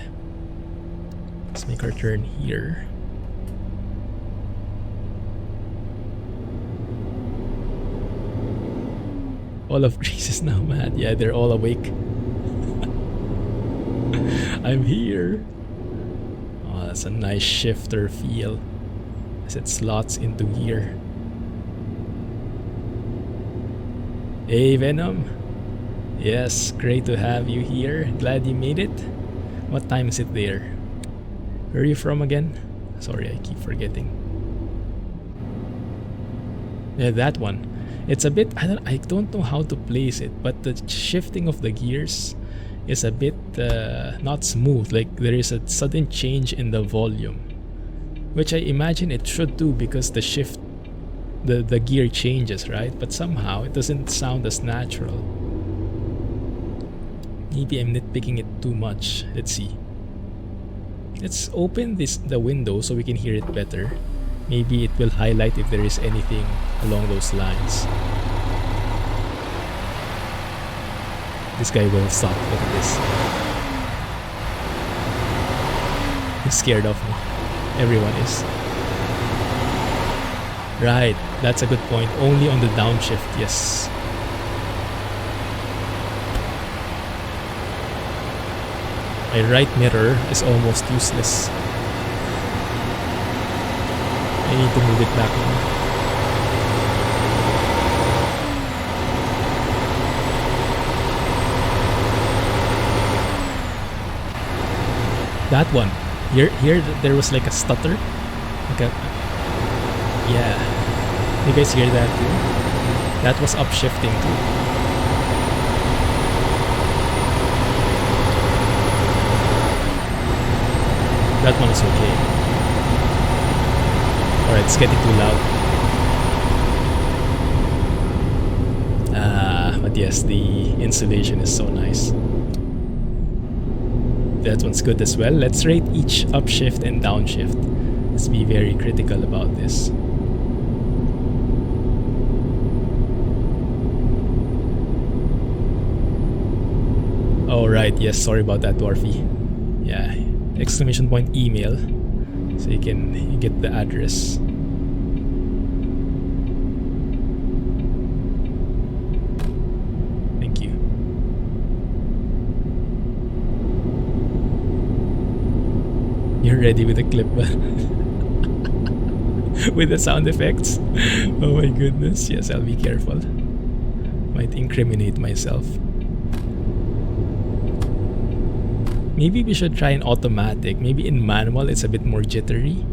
A: Let's make our turn here. All of Greece is now mad. Yeah, they're all awake. I'm here. Oh, that's a nice shifter feel as it slots into gear. Hey Venom. Yes, great to have you here. Glad you made it. What time is it there? Where are you from again? Sorry, I keep forgetting. Yeah, that one. It's a bit, I don't know how to place it, but the shifting of the gears is a bit not smooth. Like there is a sudden change in the volume, which I imagine it should do because the shift, the gear changes, right? But somehow it doesn't sound as natural. Maybe I'm nitpicking it too much. Let's see. Let's open the window so we can hear it better. Maybe it will highlight if there is anything along those lines. This guy will stop. Look at this. He's scared of me. Everyone is. Right, that's a good point. Only on the downshift, yes. My right mirror is almost useless. I need to move it back now. That one. Here there was like a stutter. Okay. Yeah. You guys hear that too? That was upshifting too. That one is okay. Alright, it's getting too loud. But yes, the insulation is so nice. That one's good as well. Let's rate each upshift and downshift. Let's be very critical about this. Oh right, yes, sorry about that, Dwarfy. Yeah, exclamation point email, so you get the address. Thank you. You're ready with the clip with the sound effects. Oh my goodness, yes, I'll be careful. Might incriminate myself. Maybe we should try an automatic. Maybe in manual it's a bit more jittery.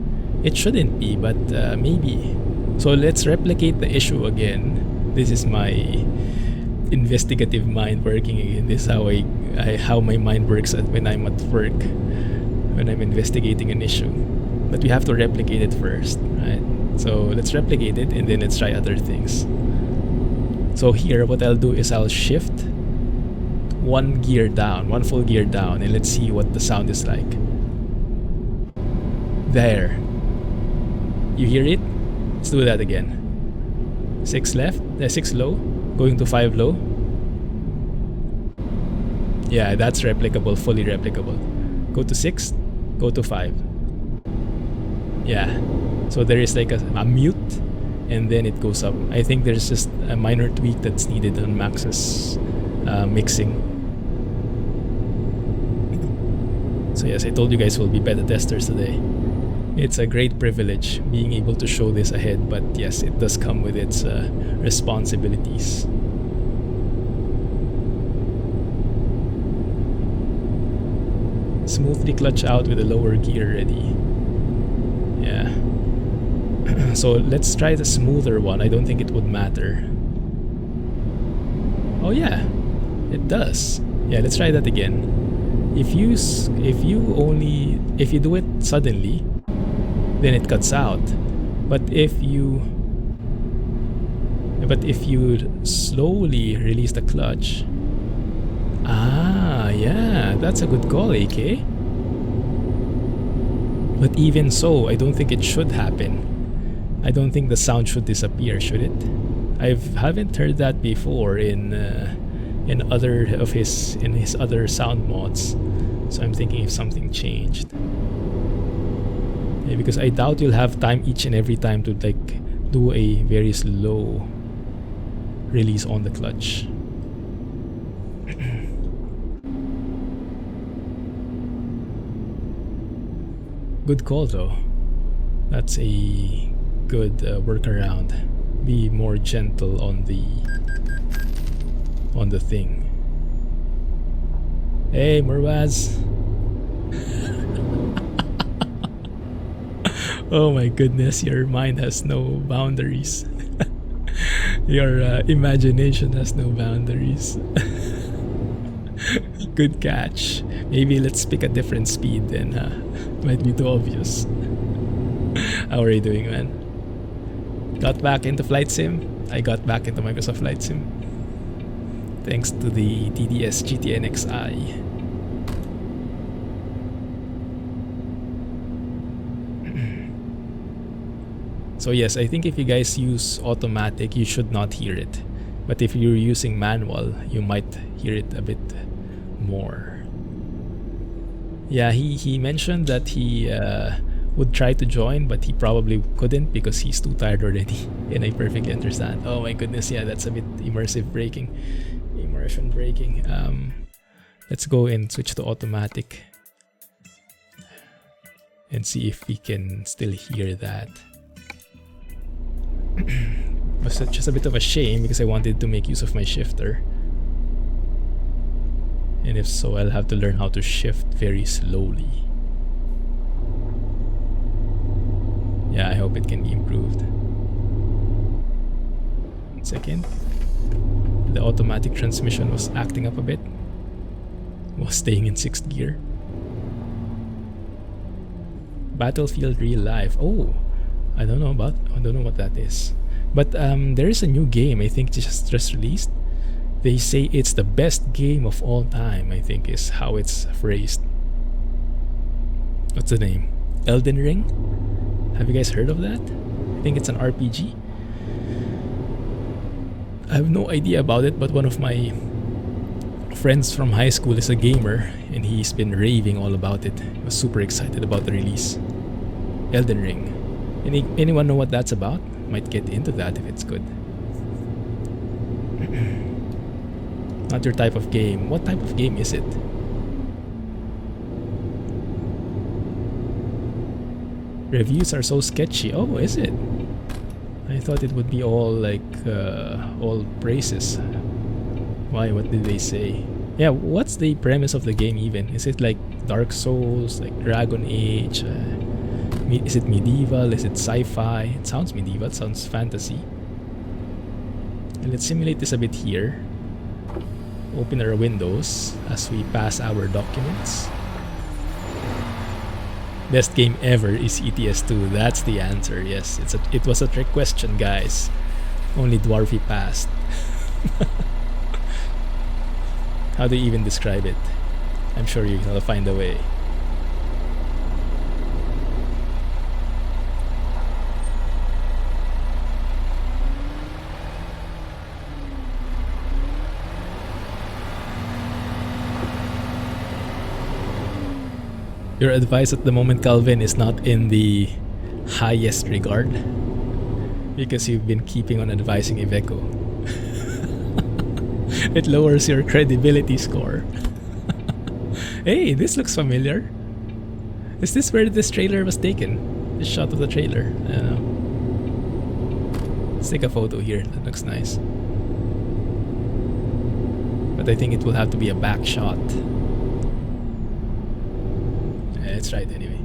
A: It shouldn't be, but maybe. So let's replicate the issue again. This is my investigative mind working again. This is how my mind works when I'm at work, when I'm investigating an issue. But we have to replicate it first, right? So let's replicate it and then let's try other things. So here, what I'll do is I'll shift one full gear down, and let's see what the sound is like. There. You hear it? Let's do that again. 6 left, 6 low, going to 5 low. Yeah, that's replicable, fully replicable. Go to 6, go to 5. Yeah. So there is like a mute, and then it goes up. I think there's just a minor tweak that's needed on Max's mixing. So yes, I told you guys we'll be beta testers today. It's a great privilege being able to show this ahead, but yes, it does come with its responsibilities. Smoothly clutch out with a lower gear ready. Yeah. So let's try the smoother one. I don't think it would matter. Oh yeah, it does. Yeah, let's try that again. If you do it suddenly, then it cuts out. But if you slowly release the clutch, yeah, that's a good call, AK. But even so, I don't think it should happen. I don't think the sound should disappear, should it? I haven't heard that before in his other sound mods. So I'm thinking if something changed. Yeah, because I doubt you'll have time each and every time to like do a very slow release on the clutch. Good call though. That's a good workaround. Be more gentle on the thing. Hey, Murwaz. Oh my goodness, your mind has no boundaries. Your imagination has no boundaries. Good catch. Maybe let's pick a different speed then, huh? Might be too obvious. How are you doing, man? Got back into Flight Sim? I got back into Microsoft Flight Sim. Thanks to the TDS GTN XI. So yes, I think if you guys use automatic, you should not hear it. But if you're using manual, you might hear it a bit more. Yeah, he mentioned that he would try to join, but he probably couldn't because he's too tired already. And I perfectly understand. Oh my goodness, yeah, that's a bit immersion breaking. Let's go and switch to automatic and see if we can still hear that. It was just a bit of a shame because I wanted to make use of my shifter. And if so, I'll have to learn how to shift very slowly. Yeah, I hope it can be improved. 1 second. The automatic transmission was acting up a bit. Was staying in 6th gear. Battlefield Real Life. Oh, I don't know what that is. But there is a new game I think just released. They say it's the best game of all time, I think is how it's phrased. What's the name? Elden Ring? Have you guys heard of that? I think it's an RPG. I have no idea about it, but one of my friends from high school is a gamer and he's been raving all about it. He was super excited about the release. Elden Ring. Anyone know what that's about? Might get into that if it's good. Not your type of game. What type of game is it? Reviews are so sketchy. Oh, is it? I thought it would be all like all praises. Why? What did they say? Yeah, what's the premise of the game even? Is it like Dark Souls, like Dragon Age? Is it medieval? Is it sci-fi? It sounds medieval, it sounds fantasy. And let's simulate this a bit here. Open our windows as we pass our documents. Best game ever is ETS2. That's the answer. Yes, it was a trick question, guys. Only Dwarfy passed. How do you even describe it? I'm sure you're gonna find a way. Your advice at the moment, Calvin, is not in the highest regard because you've been keeping on advising Iveco. It lowers your credibility score. Hey, this looks familiar. Is this where this trailer was taken? This shot of the trailer? I don't know. Let's take a photo here. That looks nice. But I think it will have to be a back shot. Let's try it anyway.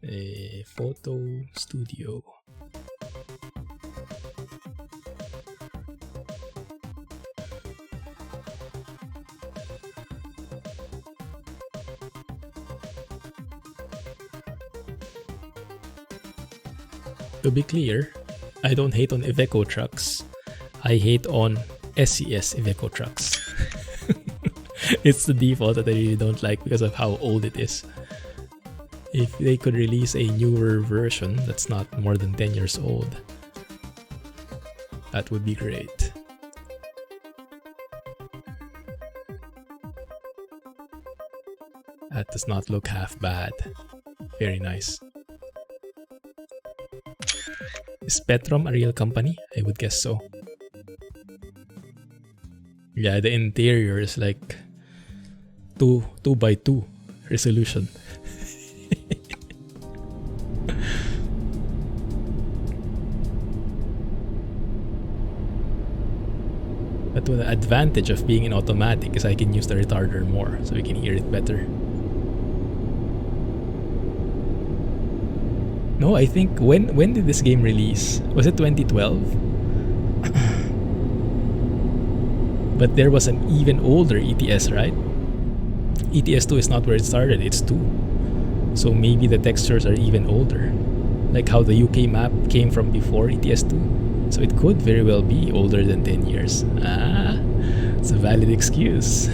A: A photo studio. To be clear, I don't hate on Iveco trucks. I hate on SCS Iveco trucks. It's the default that I really don't like because of how old it is. If they could release a newer version that's not more than 10 years old, that would be great. That does not look half bad. Very nice. Is Patron a real company? I would guess so. Yeah, the interior is like 2x2 resolution. But the advantage of being in automatic is I can use the retarder more, so we can hear it better. No, I think when did this game release? Was it 2012? But there was an even older ETS, right? ETS2 is not where it started, it's 2. So maybe the textures are even older. Like how the UK map came from before ETS2. So it could very well be older than 10 years. Ah, it's a valid excuse.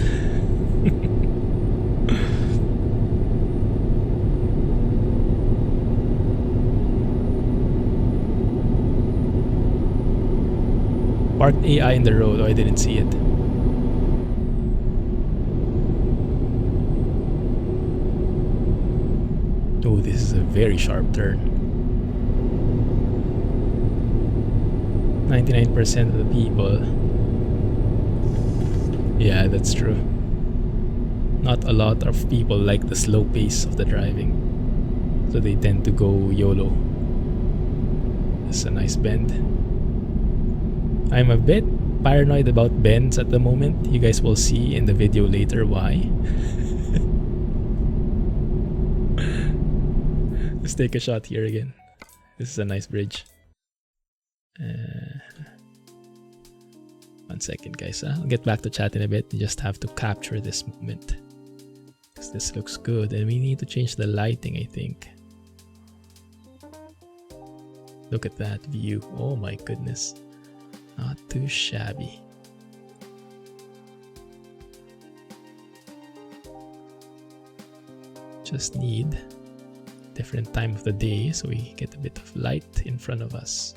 A: parked AI in the road. Oh, I didn't see it. Oh, this is a very sharp turn. 99% of the people. Yeah, that's true. Not a lot of people like the slow pace of the driving, so they tend to go YOLO. This is a nice bend. I'm a bit paranoid about bends at the moment. You guys will see in the video later why. Let's take a shot here again. This is a nice bridge. 1 second, guys. I'll get back to chat in a bit. You just have to capture this moment, because this looks good, and we need to change the lighting, I think. Look at that view. Oh my goodness. Not too shabby. Just need different time of the day so we get a bit of light in front of us.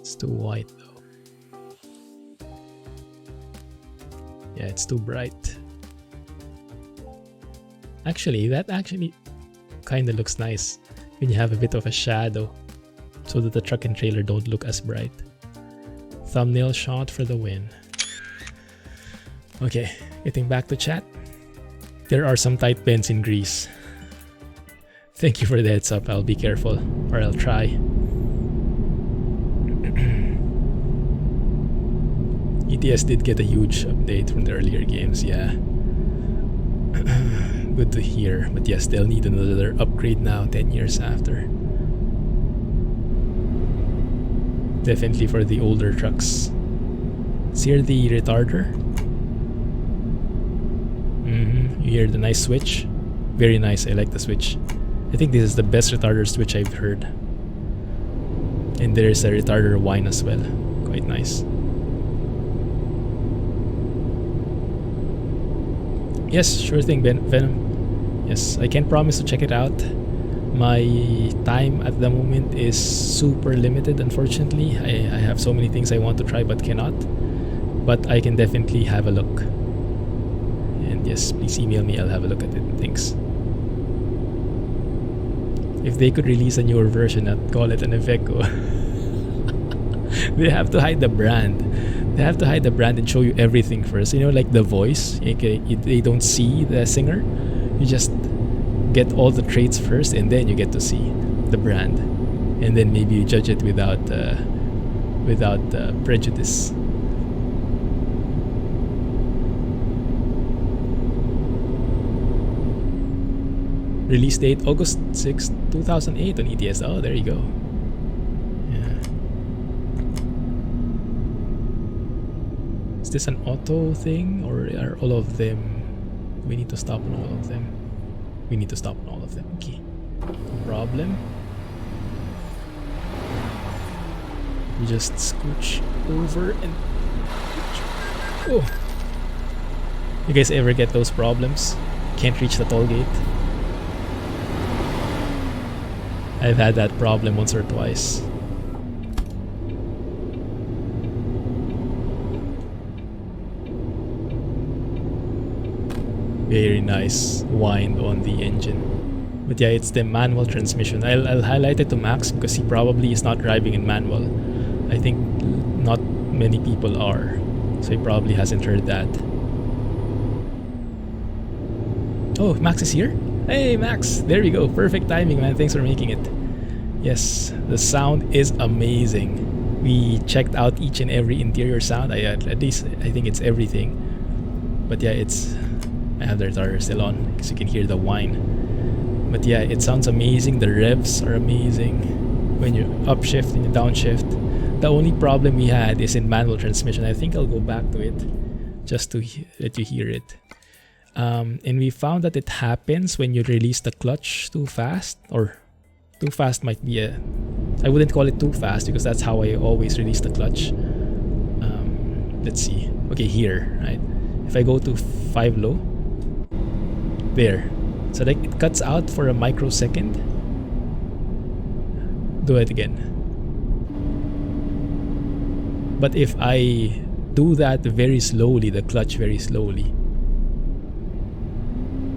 A: It's too white though. Yeah, it's too bright. Actually, that actually kind of looks nice when you have a bit of a shadow, so that the truck and trailer don't look as bright. Thumbnail shot for the win. Okay, getting back to chat. There are some tight bends in Greece. Thank you for the heads up. I'll be careful, or I'll try. ETS did get a huge update from the earlier games, yeah. Good to hear, but yes, they'll need another upgrade now, 10 years after. Definitely for the older trucks. Let's hear the retarder. You hear the nice switch. Very nice, I like the switch. I think this is the best retarder switch I've heard. And there's a retarder whine as well. Quite nice. Yes, sure thing, Venom. Yes, I can't promise to check it out. My time at the moment is super limited, unfortunately. I have so many things I want to try but cannot. But I can definitely have a look. And yes, please email me, I'll have a look at it. Thanks. If they could release a newer version and call it an Iveco. They have to hide the brand. They have to hide the brand and show you everything first. You know, like The Voice. They don't see the singer. You just get all the traits first, and then you get to see the brand. And then maybe you judge it without prejudice. Release date August 6, 2008 on ETS. Oh, there you go. Yeah. Is this an auto thing, or are all of them? We need to stop on all of them. We need to stop on all of them. Okay. No problem. We just scooch over and. Oh. You guys ever get those problems? Can't reach the toll gate? I've had that problem once or twice. Very nice wind on the engine. But yeah, it's the manual transmission. I'll highlight it to Max because he probably is not driving in manual. I think not many people are, so he probably hasn't heard that. Oh, Max is here? Hey Max, there we go. Perfect timing, man. Thanks for making it. Yes, the sound is amazing. We checked out each and every interior sound. At least I think it's everything. But yeah, I have the retarder still on because you can hear the whine. But yeah, it sounds amazing. The revs are amazing when you upshift and you downshift. The only problem we had is in manual transmission. I think I'll go back to it just to let you hear it. And we found that it happens when you release the clutch too fast, or too fast might be I wouldn't call it too fast because that's how I always release the clutch. Let's see. Okay, here, right? If I go to 5 low, there. So like it cuts out for a microsecond. Do it again. But if I do that very slowly, the clutch very slowly,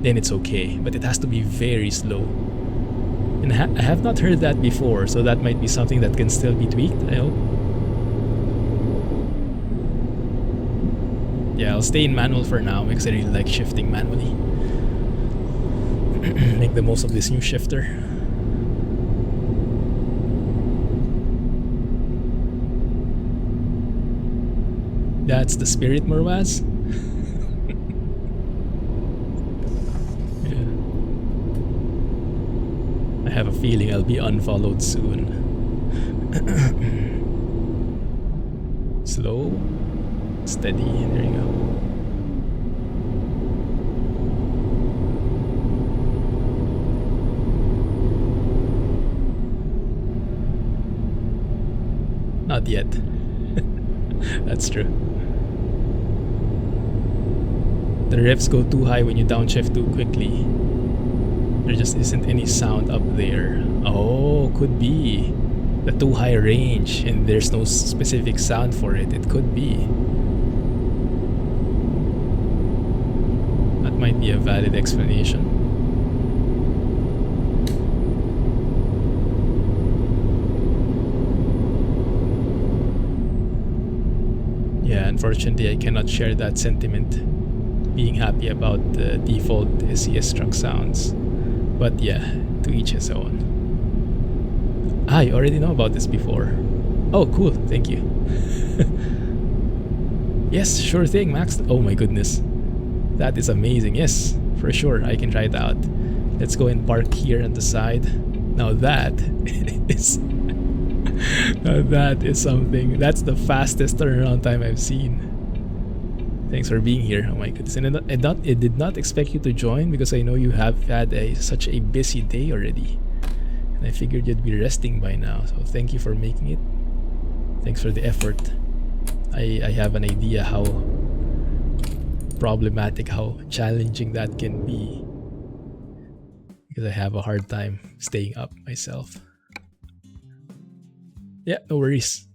A: then it's okay. But it has to be very slow. And I have not heard that before, so that might be something that can still be tweaked, I hope. Yeah, I'll stay in manual for now because I really like shifting manually. Make the most of this new shifter. That's the spirit, Morwaz. Yeah. I have a feeling I'll be unfollowed soon. Slow, steady, there you go. Not yet. That's true. The revs go too high when you downshift too quickly. There just isn't any sound up there. Oh, could be. The too high range and there's no specific sound for it. It could be. That might be a valid explanation. Yeah, unfortunately I cannot share that sentiment, being happy about the default SCS truck sounds. But yeah, to each his own. I already know about this before. Oh, cool, thank you. Yes, sure thing, Max. Oh my goodness. That is amazing. Yes, for sure, I can try it out. Let's go and park here on the side. Now that is... that is something. That's the fastest turnaround time I've seen. Thanks for being here. Oh my goodness. And I did not expect you to join because I know you have had such a busy day already. And I figured you'd be resting by now. So thank you for making it. Thanks for the effort. I have an idea how problematic, how challenging that can be. Because I have a hard time staying up myself. Yeah, no worries.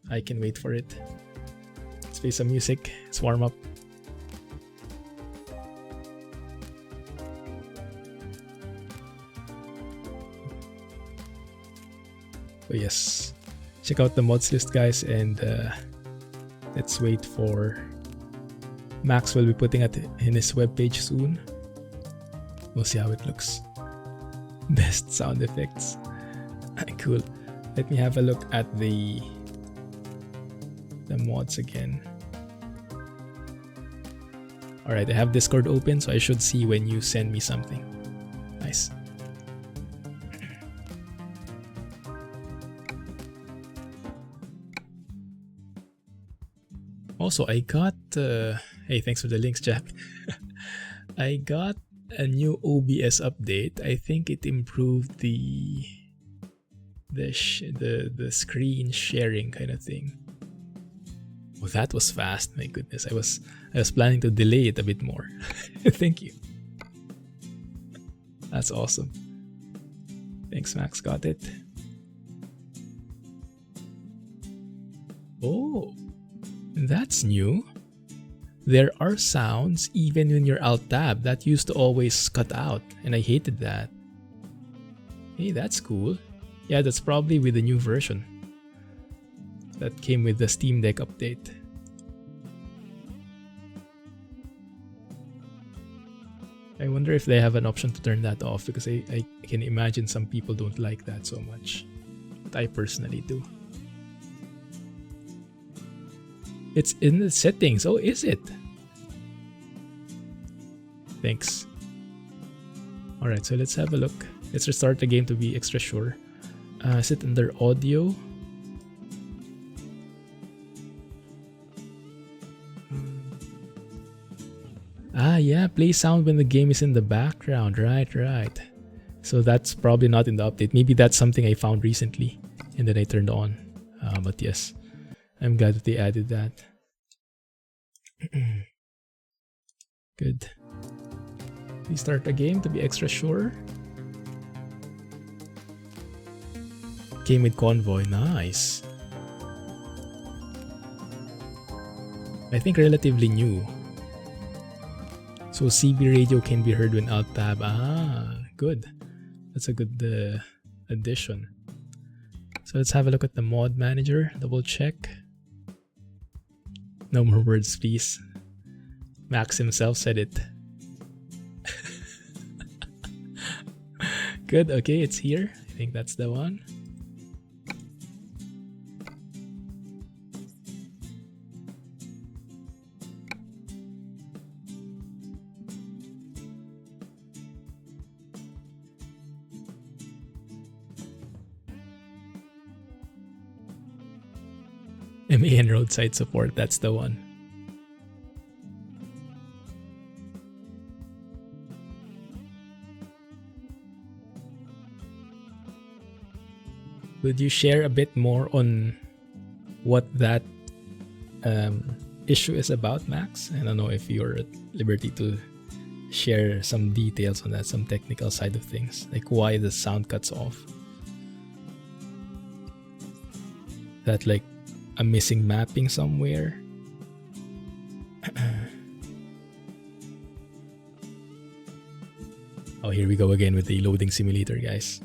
A: I can wait for it. Let's play some music. Let's warm up. So yes, check out the mods list, guys, and let's wait for Max. Will be putting it in his webpage soon. We'll see how it looks. Best sound effects. Cool. Let me have a look at the mods again. Alright, I have Discord open, so I should see when you send me something. Nice. Also, I got... hey, thanks for the links, Jack. I got a new OBS update. I think it improved the screen sharing kind of thing. Oh, that was fast. My goodness, I was planning to delay it a bit more. Thank you. That's awesome. Thanks, Max. Got it. Oh, that's new. There are sounds even when you're alt tab. That used to always cut out, and I hated that. Hey, that's cool. Yeah, that's probably with the new version that came with the Steam Deck update. I wonder if they have an option to turn that off, because I can imagine some people don't like that so much. But I personally do. It's in the settings. Oh, is it? Thanks. Alright, so let's have a look. Let's restart the game to be extra sure. Is it under audio? Ah, yeah, play sound when the game is in the background. Right. So that's probably not in the update. Maybe that's something I found recently and then I turned on. But yes, I'm glad that they added that. Good. Please start the game to be extra sure. Came with convoy. Nice. I think relatively new. So CB radio can be heard when alt tab. Ah, good. That's a good addition. So let's have a look at the mod manager. Double check. No more words, please. Max himself said it. Good. Okay, it's here. I think that's the one. MAN roadside support, that's the one. Would you share a bit more on what that issue is about, Max? I don't know if you're at liberty to share some details on that, some technical side of things, like why the sound cuts off. That like a missing mapping somewhere. Oh, here we go again with the loading simulator, guys.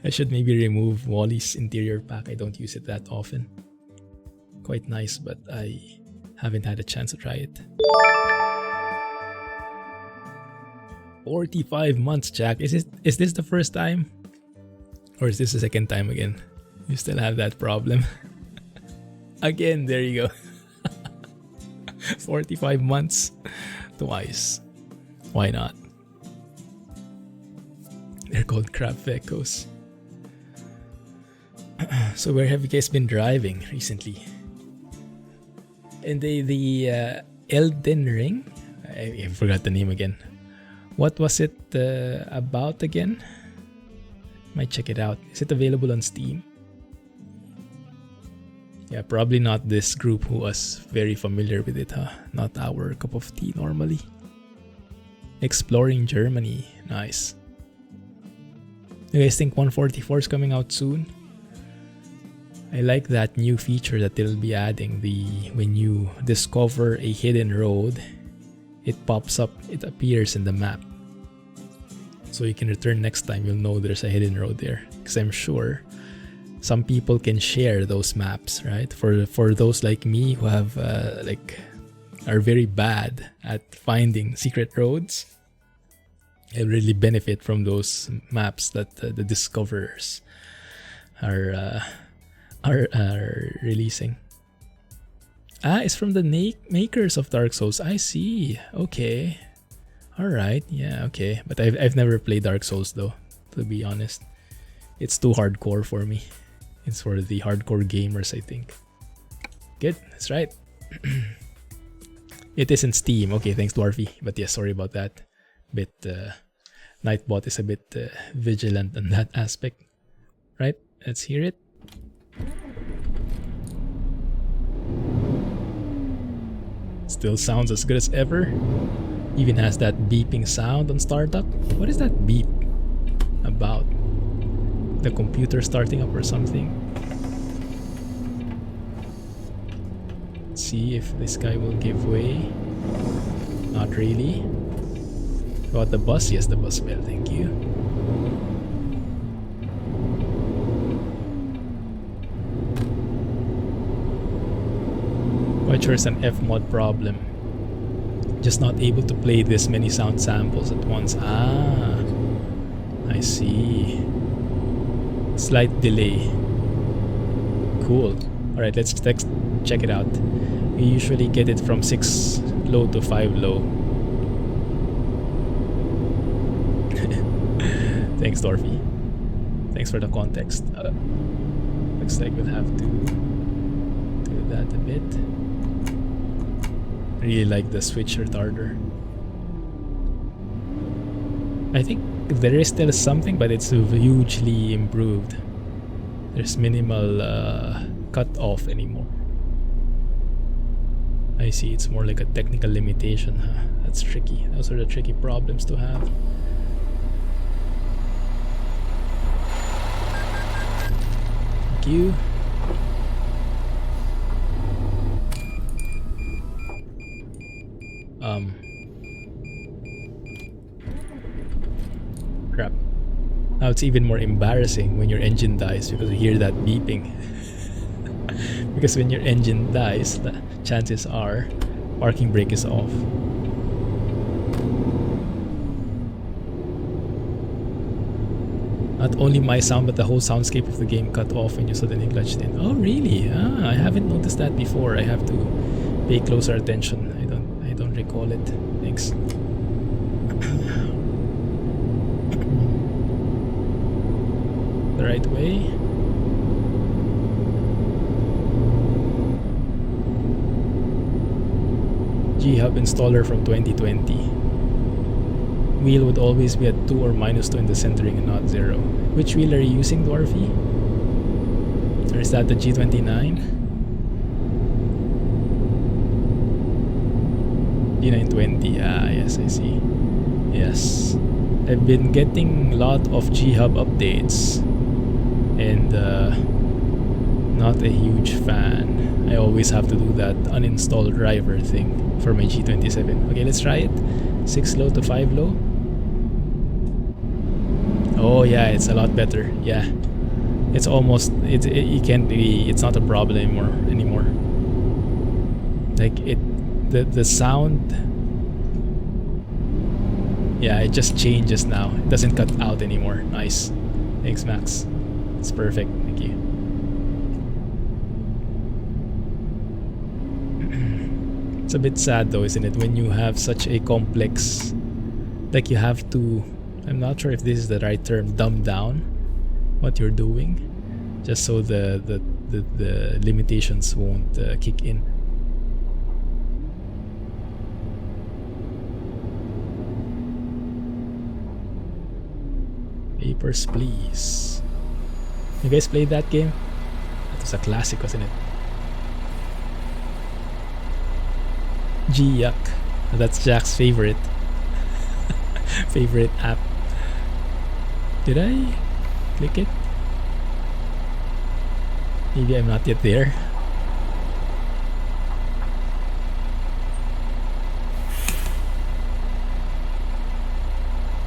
A: I should maybe remove Wally's interior pack. I don't use it that often. Quite nice, but I haven't had a chance to try it. 45 months, Jack. Is this the first time? Or is this the second time again? You still have that problem. Again, there you go. 45 months. Twice. Why not? They're called crab geckos. So where have you guys been driving recently? And the Elden Ring? I forgot the name again. What was it about again? Might check it out. Is it available on Steam? Yeah, probably not this group who was very familiar with it, huh? Not our cup of tea normally. Exploring Germany. Nice. You guys think 144 is coming out soon? I like that new feature that they'll be adding. When you discover a hidden road, it pops up, it appears in the map. So you can return next time, you'll know there's a hidden road there. Because I'm sure some people can share those maps, right? For those like me who have are very bad at finding secret roads, I really benefit from those maps that the discoverers are releasing. Ah, it's from the makers of Dark Souls. I see. Okay. All right. Yeah. Okay. But I've never played Dark Souls though. To be honest, it's too hardcore for me. It's for the hardcore gamers, I think. Good. That's right. It is in Steam. Okay. Thanks, Dwarfy. But yeah, sorry about that. Nightbot is a bit vigilant on that aspect. Right. Let's hear it. Still sounds as good as ever. Even has that beeping sound on startup. What is that beep about? The computer starting up or something? Let's see if this guy will give way. Not really. About the bus? Yes, the bus bell. Thank you. Quite sure it's an Fmod problem. Just not able to play this many sound samples at once. Ah, I see. Slight delay. Cool. Alright, let's check it out. We usually get it from 6 low to 5 low. Thanks, Dorothy. Thanks for the context. Looks like we'll have to do that a bit. Really like the switch retarder. I think there is still something, but it's hugely improved. There's minimal cut off anymore. I see, it's more like a technical limitation. Huh? That's tricky. Those are the tricky problems to have. Thank you. Crap. Now it's even more embarrassing when your engine dies because you hear that beeping. Because when your engine dies, the chances are parking brake is off. Not only my sound, but the whole soundscape of the game cut off when you suddenly clutched in. Oh, really? Ah, I haven't noticed that before. I have to pay closer attention. I don't recall it. Thanks. The right way. G-Hub installer from 2020. Wheel would always be at 2 or -2 in the centering and not 0. Which wheel are you using, Dwarfy? Or is that the G29? G920, ah yes, I see. Yes. I've been getting a lot of G-Hub updates and not a huge fan. I always have to do that uninstall driver thing for my G27. Okay, let's try it. 6 low to 5 low. Oh yeah, it's a lot better. Yeah, it's almost it can't be. It's not a problem anymore. Like the sound. Yeah, it just changes now. It doesn't cut out anymore. Nice. Thanks, Max. It's perfect. Thank you. It's a bit sad though, isn't it? When you have such a complex, like you have to, I'm not sure if this is the right term, dumb down what you're doing, just so the limitations won't kick in. Papers, please. You guys played that game? That was a classic, wasn't it? Yuck. That's Jack's favorite favorite app. Did I click it? Maybe I'm not yet there.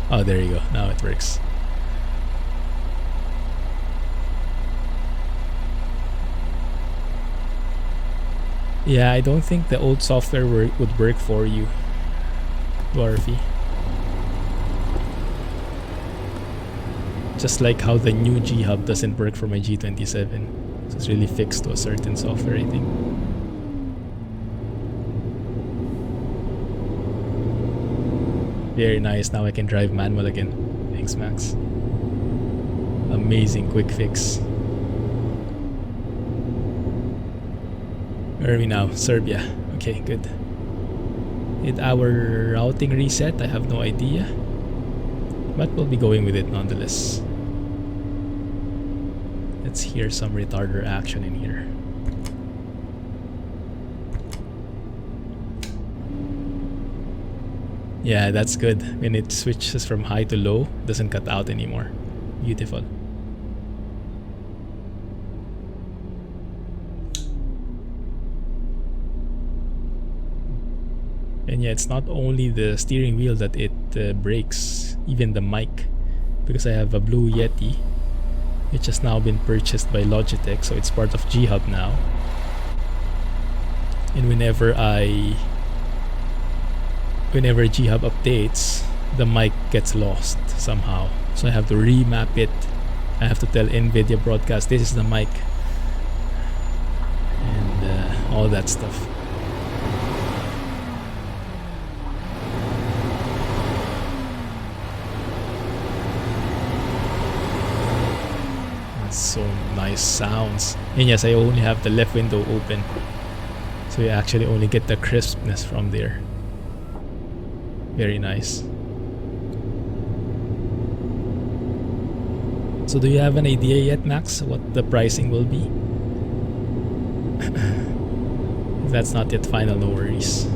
A: Oh, there you go. Now it works. Yeah, I don't think the old software would work for you, Dwarfy. Just like how the new G-Hub doesn't work for my G27. So it's really fixed to a certain software, I think. Very nice, now I can drive manual again. Thanks, Max. Amazing quick fix. Where are we now? Serbia. Okay, good. Did our routing reset? I have no idea. But we'll be going with it nonetheless. Let's hear some retarder action in here. Yeah, that's good. When it switches from high to low, it doesn't cut out anymore. Beautiful. And yeah, it's not only the steering wheel that it breaks, even the mic, because I have a Blue Yeti, which has now been purchased by Logitech, so it's part of G-Hub now. And whenever G-Hub updates, the mic gets lost somehow, so I have to remap it. I have to tell Nvidia Broadcast this is the mic, and all that stuff. So nice sounds. And yes, I only have the left window open, so you actually only get the crispness from there. Very nice. So do you have an idea yet, Max, what the pricing will be? If that's not yet final, no worries.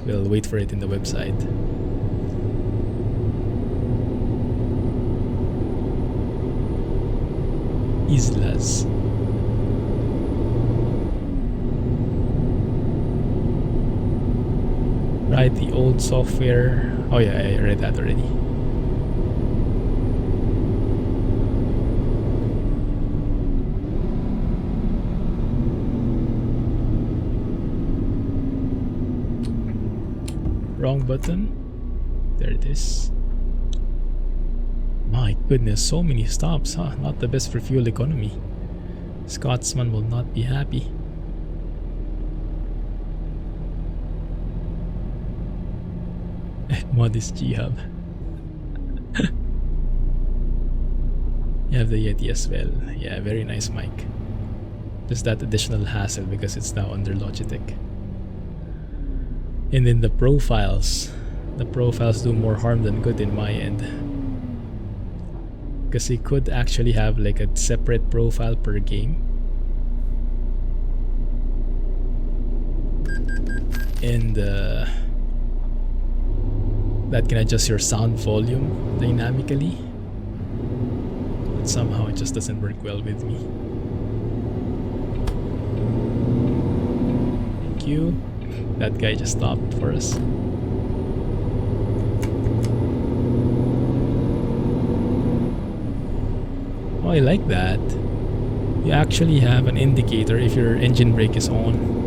A: We'll wait for it in the website. Islas. hide the old software. Oh yeah, I read that already. Wrong button. There it is. My goodness, so many stops, huh? Not the best for fuel economy. Scotsman will not be happy. Modest G-Hub. You have the Yeti as well. Yeah, very nice mic. Just that additional hassle because it's now under Logitech. And then the profiles. The profiles do more harm than good in my end. Because you could actually have like a separate profile per game. And that can adjust your sound volume dynamically. But somehow it just doesn't work well with me. Thank you. That guy just stopped for us. Oh, I like that. You actually have an indicator if your engine brake is on.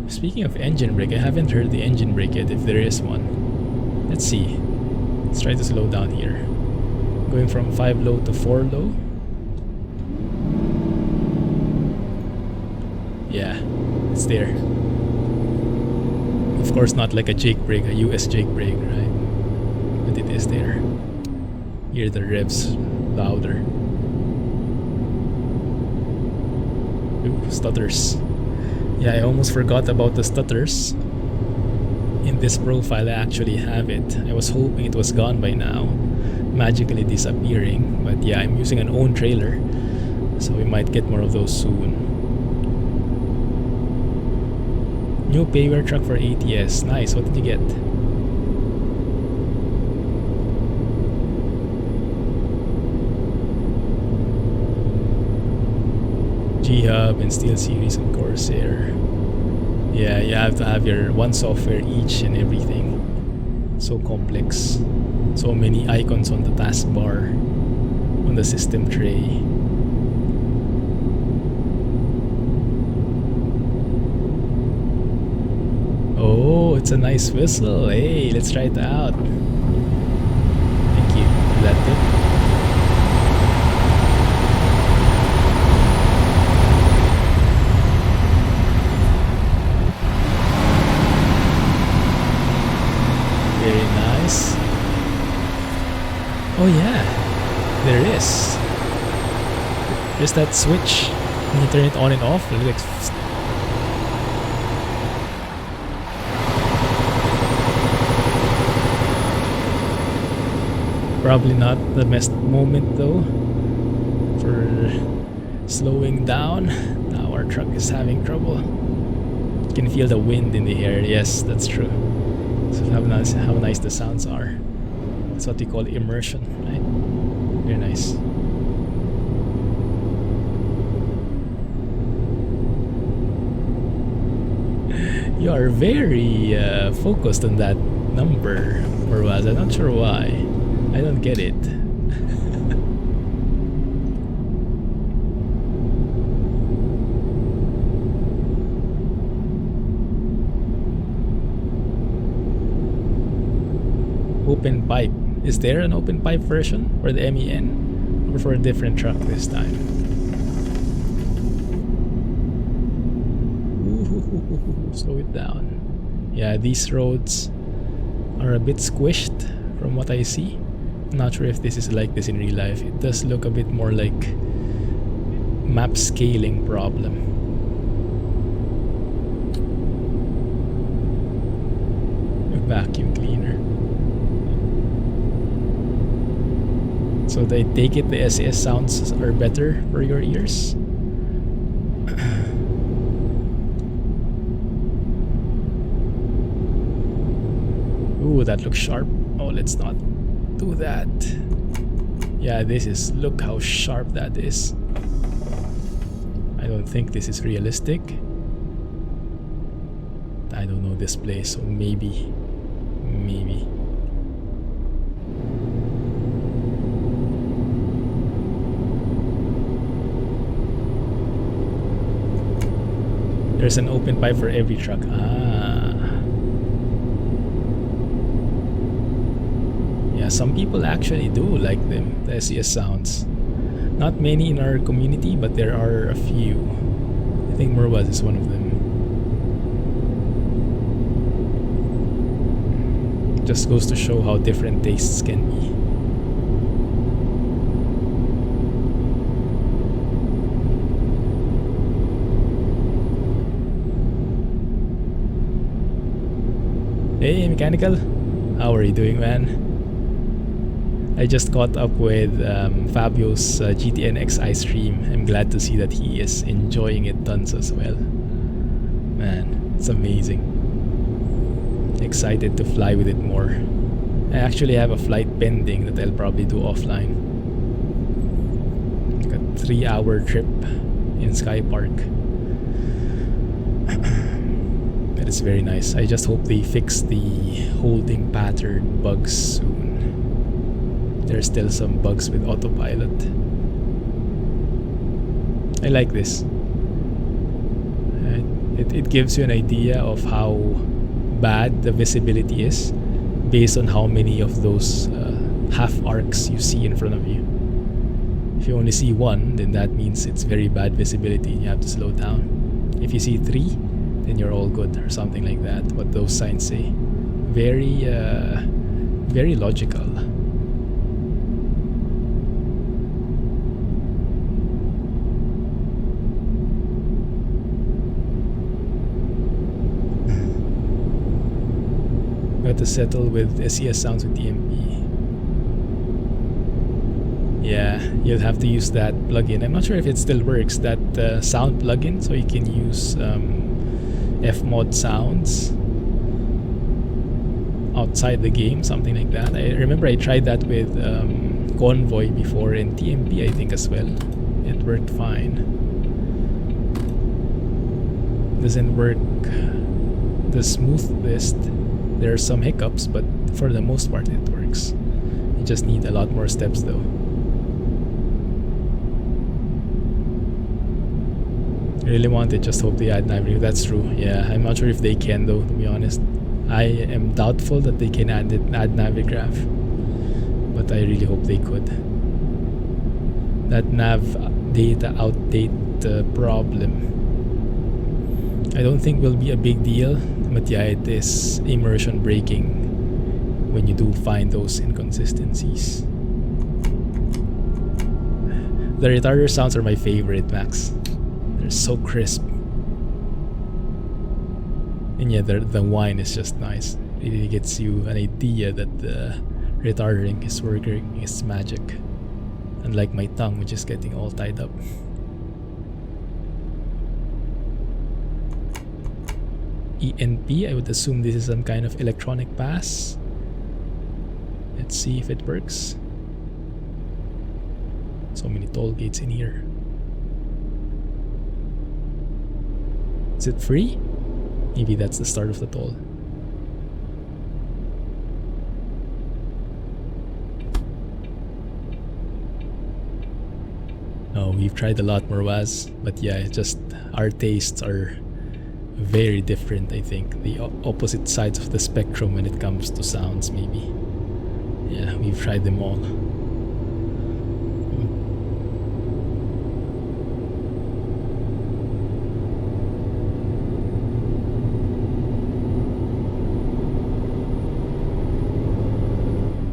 A: Speaking of engine brake, I haven't heard the engine brake yet if there is one. Let's see. Let's try to slow down here. Going from 5 low to 4 low. Yeah, it's there. Of course not like a Jake brake, a US Jake brake, right? But it is there. Hear the revs louder. Ooh, stutters. Yeah, I almost forgot about the stutters. In this profile I actually have it. I was hoping it was gone by now, magically disappearing, but yeah, I'm using an own trailer, so we might get more of those soon. New payware truck for ATS. Nice, what did you get? G-Hub and Steel Series and Corsair. Yeah, you have to have your one software each and everything. So complex. So many icons on the taskbar, on the system tray. Oh, it's a nice whistle. Hey, let's try it out. Thank you. Is that it? Oh yeah, there is. There's that switch. When you turn it on and off, it looks like probably not the best moment though for slowing down. Now our truck is having trouble. You can feel the wind in the air. Yes, that's true. So how nice the sounds are. That's what we call immersion, right? Very nice. You are very focused on that number, or was I'm not sure why. I don't get it. Open pipe. Is there an open pipe version for the MEN or for a different truck this time? Ooh, slow it down. Yeah, these roads are a bit squished from what I see. I'm not sure if this is like this in real life. It does look a bit more like map scaling problem. A vacuum cleaner. So I take it the SCS sounds are better for your ears? Ooh, that looks sharp. Oh, let's not do that. Yeah, look how sharp that is. I don't think this is realistic. I don't know this place, so maybe. There's an open pipe for every truck. Yeah, some people actually do like them, the SCS sounds. Not many in our community, but there are a few. I think Merwaz is one of them. Just goes to show how different tastes can be. Hey Mechanical, how are you doing, man? I just caught up with Fabio's GTN XI stream. I'm glad to see that he is enjoying it tons as well. Man, it's amazing. Excited to fly with it more. I actually have a flight pending that I'll probably do offline. Like a 3-hour trip in Sky Park. That is very nice. I just hope they fix the holding pattern bugs soon. There's still some bugs with autopilot. I like this. It gives you an idea of how bad the visibility is based on how many of those half arcs you see in front of you. If you only see one, then that means it's very bad visibility and you have to slow down. If you see 3, then you're all good, or something like that. What those signs say. Very logical. Got to settle with SCS sounds with TMP. Yeah, you'll have to use that plugin. I'm not sure if it still works, that sound plugin, so you can use Fmod sounds outside the game, something like that. I remember I tried that with Convoy before in TMP, I think, as well. It worked fine. Doesn't work the smoothest. There are some hiccups, but for the most part it works. You just need a lot more steps though. I really want it, just hope they add navigation. That's true. Yeah, I'm not sure if they can though, to be honest. I am doubtful that they can add Navigraph, but I really hope they could. That nav data outdate problem, I don't think will be a big deal, but yeah, it is immersion breaking when you do find those inconsistencies. The retarder sounds are my favorite, Max. They're so crisp. And yeah, the whine is just nice. It really gets you an idea that the retarding is working its magic. Unlike my tongue, which is getting all tied up. ENP, I would assume this is some kind of electronic pass. Let's see if it works. So many toll gates in here. Is it free? Maybe that's the start of the toll. Oh, we've tried a lot more WAS, but yeah, it's just our tastes are very different, I think. The opposite sides of the spectrum when it comes to sounds, maybe. Yeah, we've tried them all.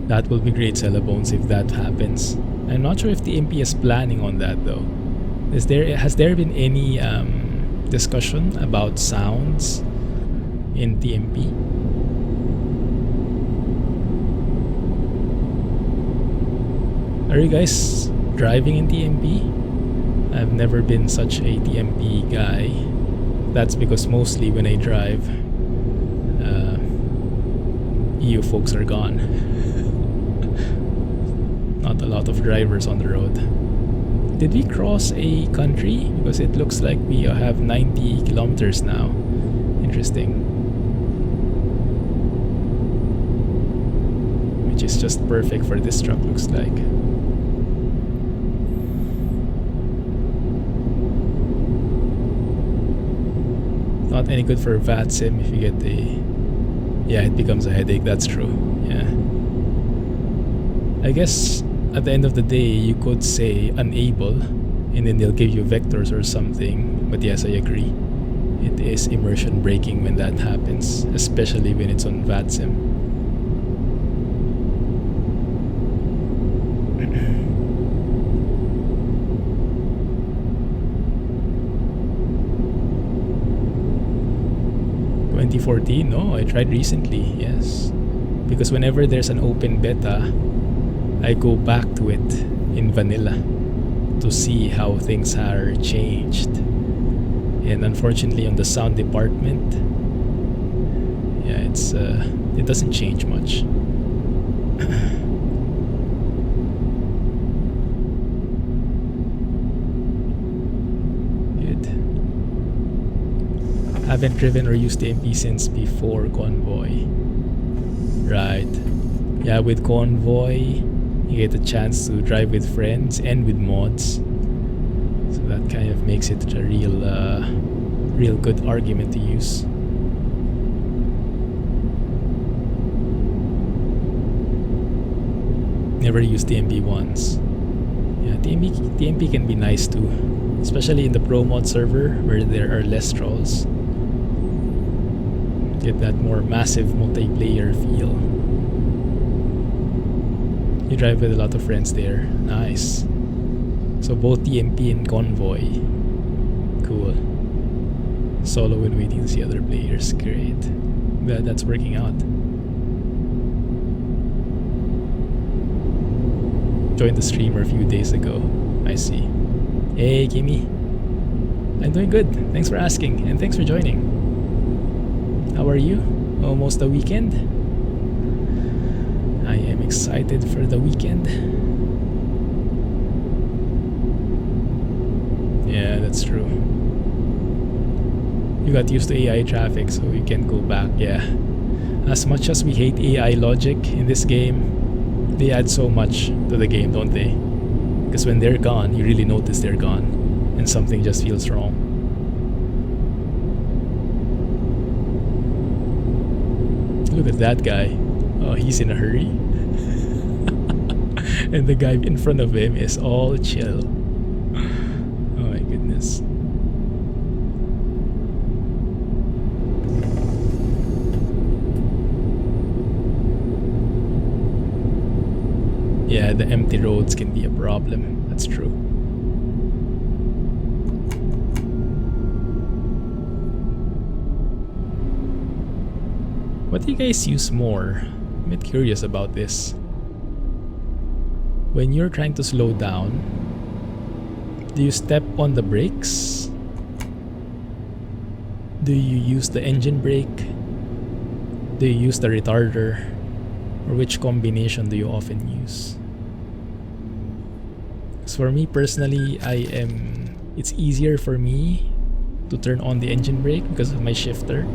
A: That will be great, Cellabones, if that happens. I'm not sure if the MP is planning on that though. Has there been any discussion about sounds in TMP? Are you guys driving in TMP? I've never been such a TMP guy. That's because mostly when I drive, EU folks are gone. Not a lot of drivers on the road. Did we cross a country? Because it looks like we have 90 kilometers now. Interesting. is just perfect for this truck, looks like. Not any good for VAT sim if you get the... Yeah, it becomes a headache, that's true. Yeah. I guess at the end of the day, you could say unable, and then they'll give you vectors or something. But yes, I agree. It is immersion breaking when that happens, especially when it's on VATSIM. No, I tried recently, yes. Because whenever there's an open beta, I go back to it in vanilla to see how things are changed. And unfortunately on the sound department, yeah, it doesn't change much. Haven't driven or used the MP since before Convoy. Right. Yeah, with Convoy, you get a chance to drive with friends and with mods. So that kind of makes it a real good argument to use. Never used the MP once. Yeah, the MP can be nice too. Especially in the ProMods server where there are less trolls. Get that more massive multiplayer feel. You drive with a lot of friends there. Nice. So both TMP and Convoy. Cool. Solo when waiting to see other players. Great. Glad that's working out. Joined the streamer a few days ago. I see. Hey Kimmy. I'm doing good. Thanks for asking and thanks for joining. How are you? Almost the weekend? I am excited for the weekend. Yeah, that's true. You got used to AI traffic, so you can go back. Yeah. As much as we hate AI logic in this game, they add so much to the game, don't they? Because when they're gone, you really notice they're gone, and something just feels wrong. Look at that guy. Oh, he's in a hurry. And the guy in front of him is all chill. Oh my goodness. Yeah, the empty roads can be a problem. That's true. What do you guys use more? I'm a bit curious about this. When you're trying to slow down, do you step on the brakes? Do you use the engine brake? Do you use the retarder? Or which combination do you often use? So for me personally, it's easier for me to turn on the engine brake because of my shifter.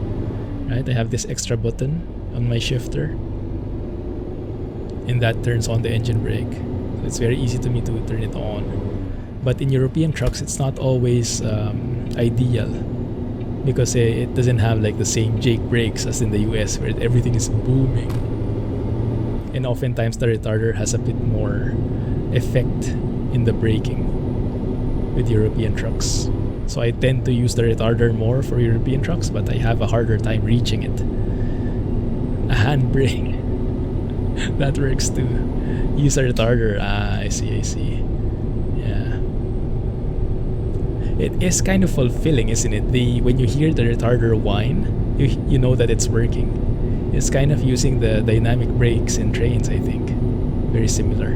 A: Right, I have this extra button on my shifter and that turns on the engine brake. So it's very easy to me to turn it on. But in European trucks, it's not always ideal because it doesn't have like the same Jake brakes as in the US where everything is booming. And oftentimes the retarder has a bit more effect in the braking with European trucks. So I tend to use the retarder more for European trucks, but I have a harder time reaching it. A handbrake. That works too. Use a retarder. Ah, I see. Yeah. It is kind of fulfilling, isn't it? When you hear the retarder whine, you know that it's working. It's kind of using the dynamic brakes in trains, I think. Very similar.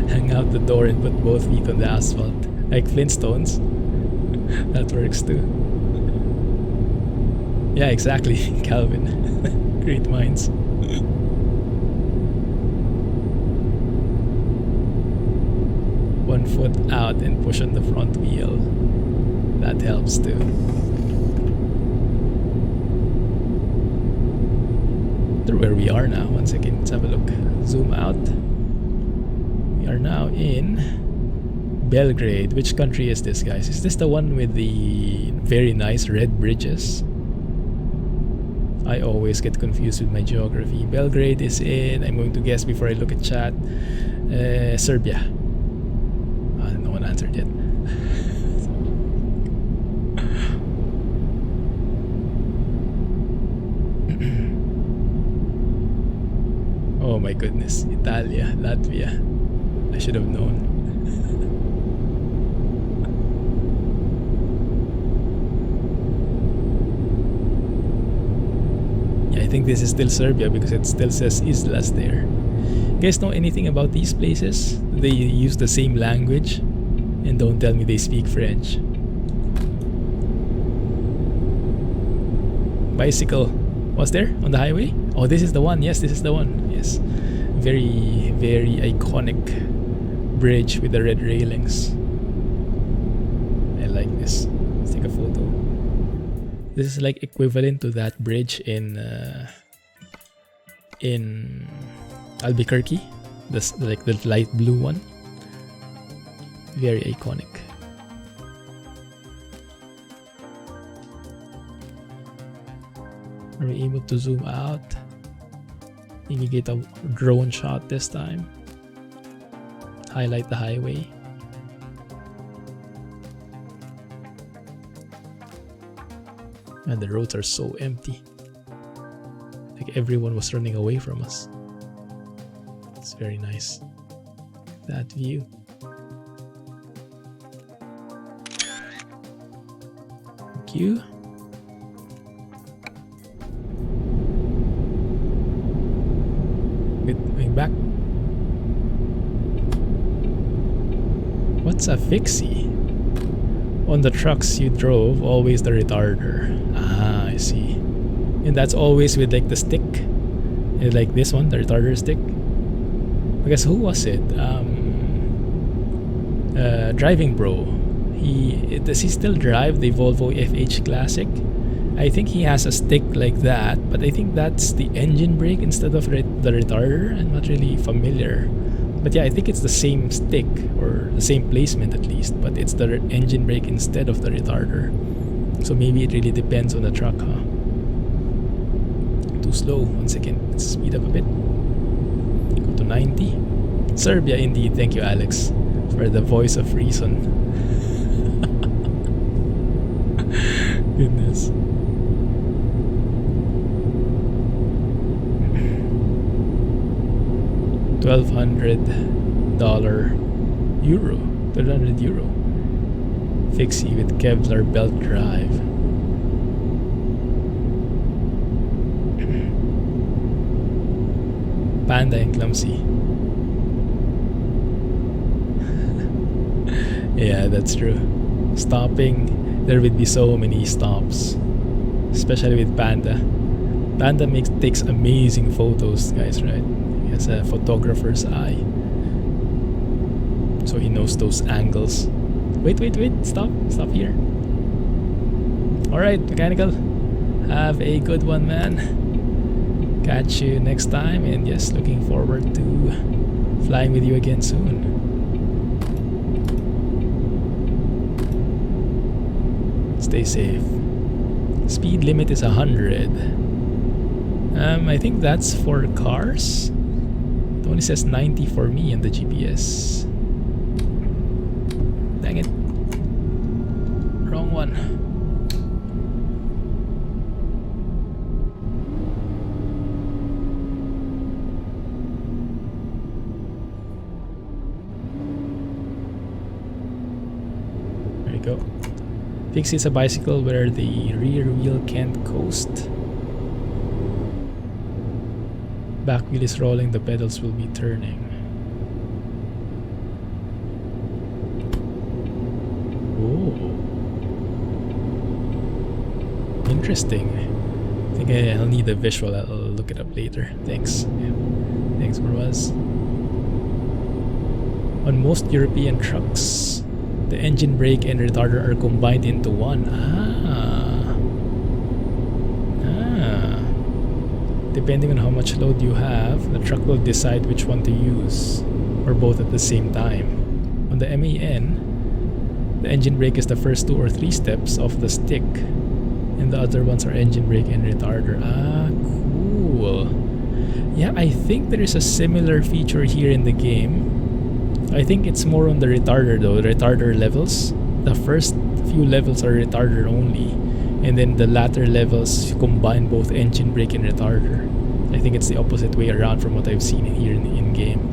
A: Hang out the door and put both feet on the asphalt. Like Flintstones. That works too. Yeah, exactly, Calvin. Great minds. One foot out and push on the front wheel. That helps too. wonder where we are now. One second, let's have a look. Zoom out. We are now in Belgrade. Which country is this, guys? Is this the one with the very nice red bridges? I always get confused with my geography. Belgrade is in, I'm going to guess before I look at chat, Serbia. No one answered yet. Oh my goodness, Italia, Latvia. I should have known. Yeah, I think this is still Serbia because it still says Islas there. You guys know anything about these places? They use the same language? And don't tell me they speak French. Bicycle. Was there on the highway? Oh, this is the one. Yes, this is the one. Yes. Very, very iconic bridge with the red railings. I like this. Let's take a photo. This is like equivalent to that bridge in Albuquerque. This like the light blue one. Very iconic. Are we able to zoom out? Can you get a drone shot this time? Highlight the highway. And the roads are so empty. Like everyone was running away from us. It's very nice. That view. Thank you. Going back. What's a fixie? On the trucks you drove, always the retarder. Ah, I see. And that's always with like the stick. And like this one, the retarder stick. I guess who was it? Driving Bro. Does he still drive the Volvo FH Classic? I think he has a stick like that, but I think that's the engine brake instead of the retarder. I'm not really familiar. But yeah, I think it's the same stick, or the same placement at least, but it's the engine brake instead of the retarder. So maybe it really depends on the truck, huh? Too slow. 1 second. Let's speed up a bit. Go to 90. Serbia indeed. Thank you, Alex, for the voice of reason. Goodness. $1,200 euro. 1,200 euro. Fixie with Kevlar belt drive. Panda and Clumsy. Yeah, that's true. Stopping, there would be so many stops, especially with Panda. Panda takes amazing photos, guys, right? He has a photographer's eye, so he knows those angles. Wait, stop here. Alright, mechanical, have a good one, man. Catch you next time, and yes, looking forward to flying with you again soon. Stay safe. Speed limit is 100. I think that's for cars. It only says 90 for me in the GPS. Dang it. Wrong one. There you go. Fixie is a bicycle where the rear wheel can't coast. Back wheel is rolling, the pedals will be turning. Oh, interesting. I think I'll need a visual. I'll look it up later. Thanks. Yeah. Thanks, Marwaz. On most European trucks, the engine brake and retarder are combined into one. Depending on how much load you have, the truck will decide which one to use, or both at the same time. On the MAN, the engine brake is the first 2 or 3 steps of the stick, and the other ones are engine brake and retarder. Ah, cool. Yeah, I think there is a similar feature here in the game. I think it's more on the retarder though, retarder levels. The first few levels are retarder only, and then the latter levels combine both engine brake and retarder. I think it's the opposite way around from what I've seen here in game.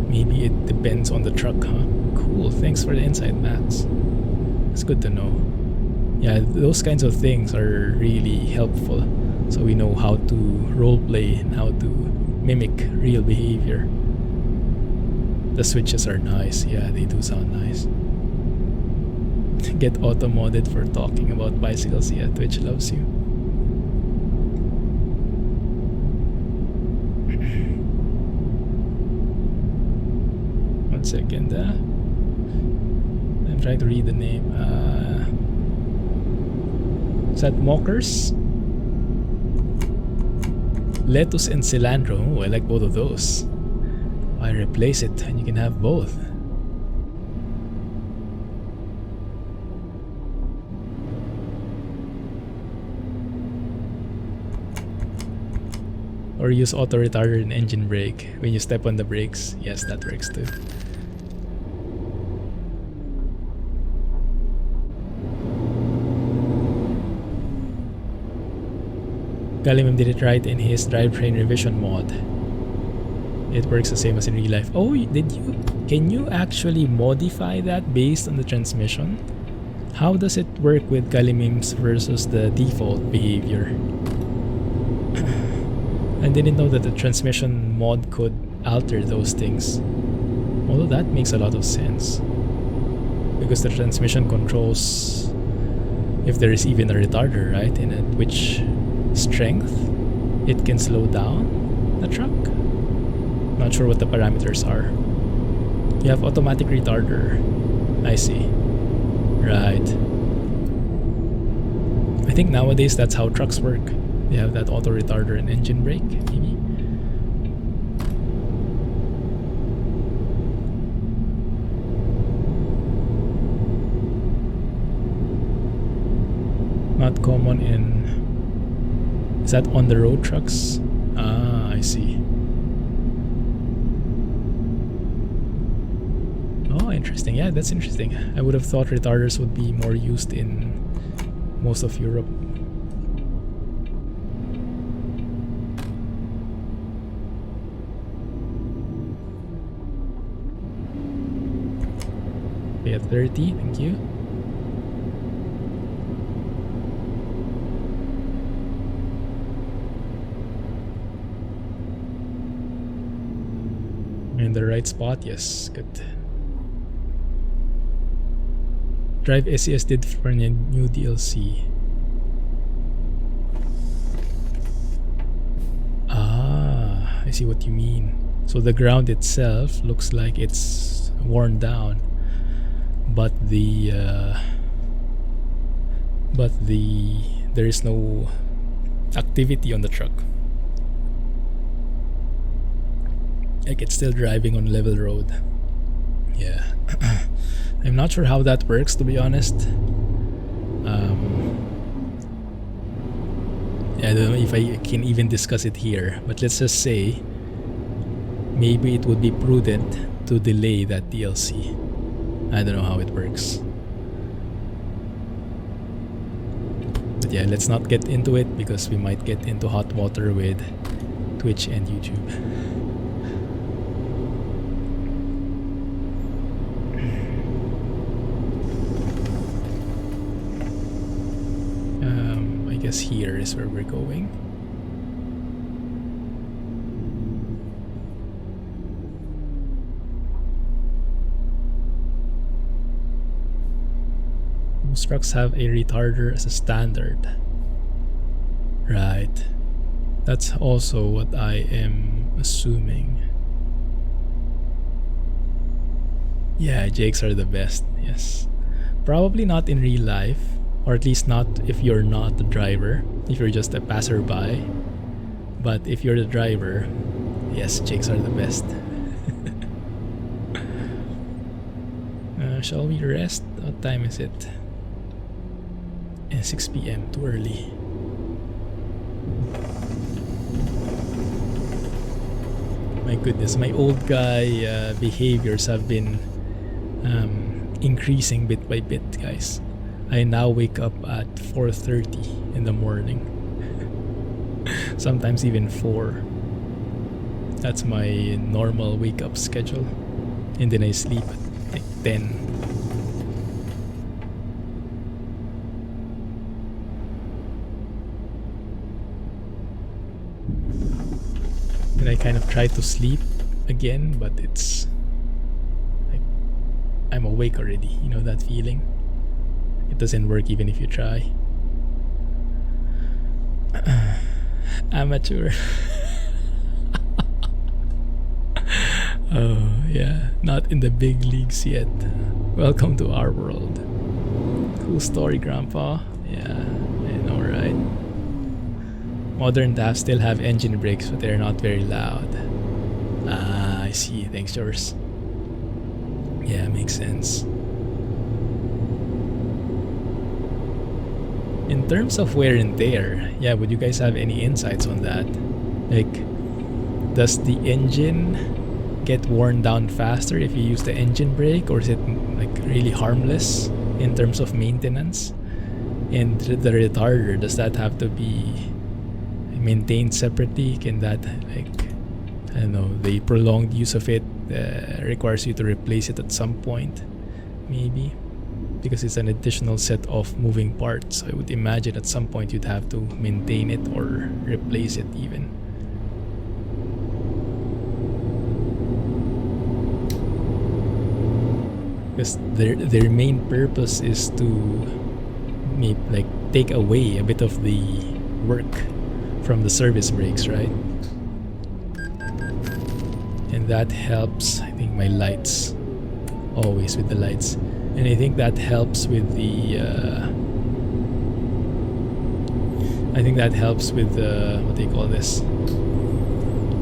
A: Maybe it depends on the truck, huh? Cool, thanks for the insight, Max. It's good to know. Yeah, those kinds of things are really helpful, so we know how to roleplay and how to mimic real behavior. The switches are nice. Yeah, they do sound nice. Get auto-modded for talking about bicycles. Yeah, Twitch loves you. One second. I'm trying to read the name. Is that Mockers? Lettuce and cilantro. Oh, I like both of those. I replace it and you can have both. Or use auto retarder and engine brake when you step on the brakes. Yes, that works too. Galimim did it right in his drivetrain revision mod. It works the same as in real life. Oh, did you? Can you actually modify that based on the transmission? How does it work with Galimim's versus the default behavior? I didn't know that the transmission mod could alter those things. Although that makes a lot of sense. Because the transmission controls if there is even a retarder, right? And at which strength it can slow down the truck. Not sure what the parameters are. You have automatic retarder. I see. Right. I think nowadays that's how trucks work. They have that auto retarder and engine brake, maybe. Not common in... Is that on the road trucks? Ah, I see. Oh, interesting. Yeah, that's interesting. I would have thought retarders would be more used in most of Europe. Okay, at 30, thank you. In the right spot, yes, good. Drive SCS did for a new DLC. Ah, I see what you mean. So the ground itself looks like it's worn down, but there is no activity on the truck. Like it's still driving on level road. Yeah. I'm not sure how that works, to be honest. I don't know if I can even discuss it here, but let's just say maybe it would be prudent to delay that DLC. I don't know how it works. But yeah, let's not get into it because we might get into hot water with Twitch and YouTube. I guess here is where we're going. Most trucks have a retarder as a standard. Right. That's also what I am assuming. Yeah, Jakes are the best, yes. Probably not in real life, Or at least not if you're not the driver, if you're just a passerby. But if you're the driver, yes, chicks are the best. Shall we rest? What time is it? 6 p.m. Too early. My goodness, my old guy behaviors have been increasing bit by bit, guys. I now wake up at 4:30 in the morning. Sometimes even 4. That's my normal wake up schedule. And then I sleep at like 10. And I kind of try to sleep again, but it's like I'm awake already. You know that feeling? It doesn't work even if you try. Amateur. Oh yeah, not in the big leagues yet. Welcome to our world. Cool story, Grandpa. Yeah, I know, right? Modern DAFs still have engine brakes, but they're not very loud. Ah, I see. Thanks, George. Yeah, makes sense. In terms of wear and tear, yeah, would you guys have any insights on that? Like, does the engine get worn down faster if you use the engine brake, or is it like really harmless in terms of maintenance? And the retarder, does that have to be maintained separately? Can that, like, I don't know, the prolonged use of it requires you to replace it at some point, maybe? Because it's an additional set of moving parts. I would imagine at some point you'd have to maintain it or replace it even. Because their main purpose is to like take away a bit of the work from the service brakes, right? And that helps. I think my lights, always with the lights. And I think that helps with the what do you call this?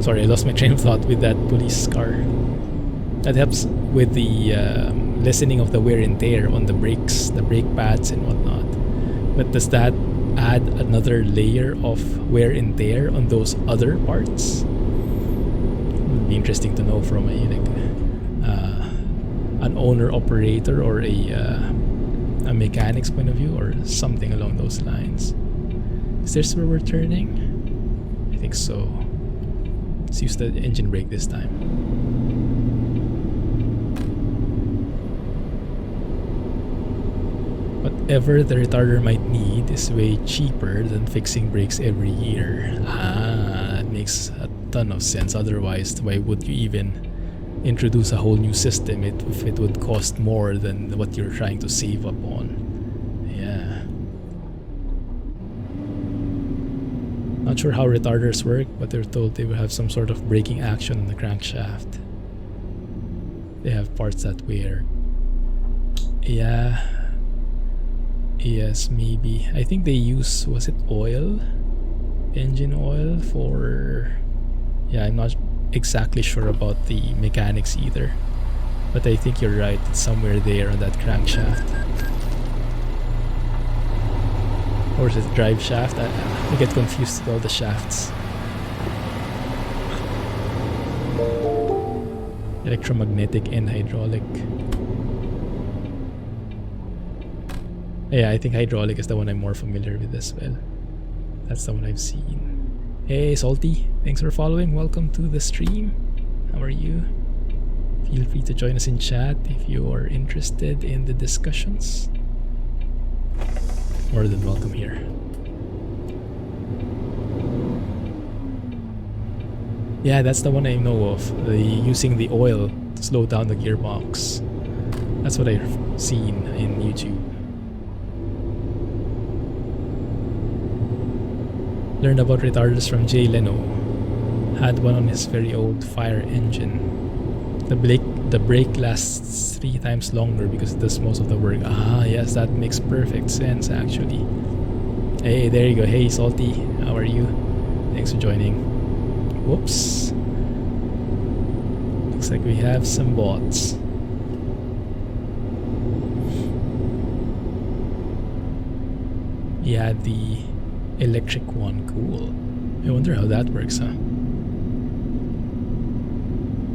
A: Sorry, I lost my train of thought with that police car. That helps with the lessening of the wear and tear on the brakes, the brake pads and whatnot. But does that add another layer of wear and tear on those other parts? It would be interesting to know from an owner operator or a mechanic's point of view, or something along those lines. Is this where we're turning? I think so. Let's use the engine brake this time. Whatever the retarder might need is way cheaper than fixing brakes every year. Ah, that makes a ton of sense. Otherwise, why would you even introduce a whole new system if it would cost more than what you're trying to save up on? Yeah. Not sure how retarders work, but they're told they will have some sort of braking action on the crankshaft. They have parts that wear. Yeah. Yes, maybe. I think they use, was it oil? Engine oil for... Yeah, I'm not exactly sure about the mechanics either. But I think you're right, it's somewhere there on that crankshaft. Or is it drive shaft? I get confused with all the shafts. Electromagnetic and hydraulic. Yeah, I think hydraulic is the one I'm more familiar with as well. That's the one I've seen. Hey Salty, thanks for following. Welcome to the stream. How are you? Feel free to join us in chat if you are interested in the discussions. More than welcome here. Yeah, that's the one I know of. Using the oil to slow down the gearbox. That's what I've seen in YouTube. Learned about retarders from Jay Leno. Had one on his very old fire engine. The brake lasts 3 times longer because it does most of the work. Ah, yes, that makes perfect sense actually. Hey, there you go. Hey, Salty, how are you? Thanks for joining. Whoops. Looks like we have some bots. Yeah, the electric one. Cool. I wonder how that works, huh?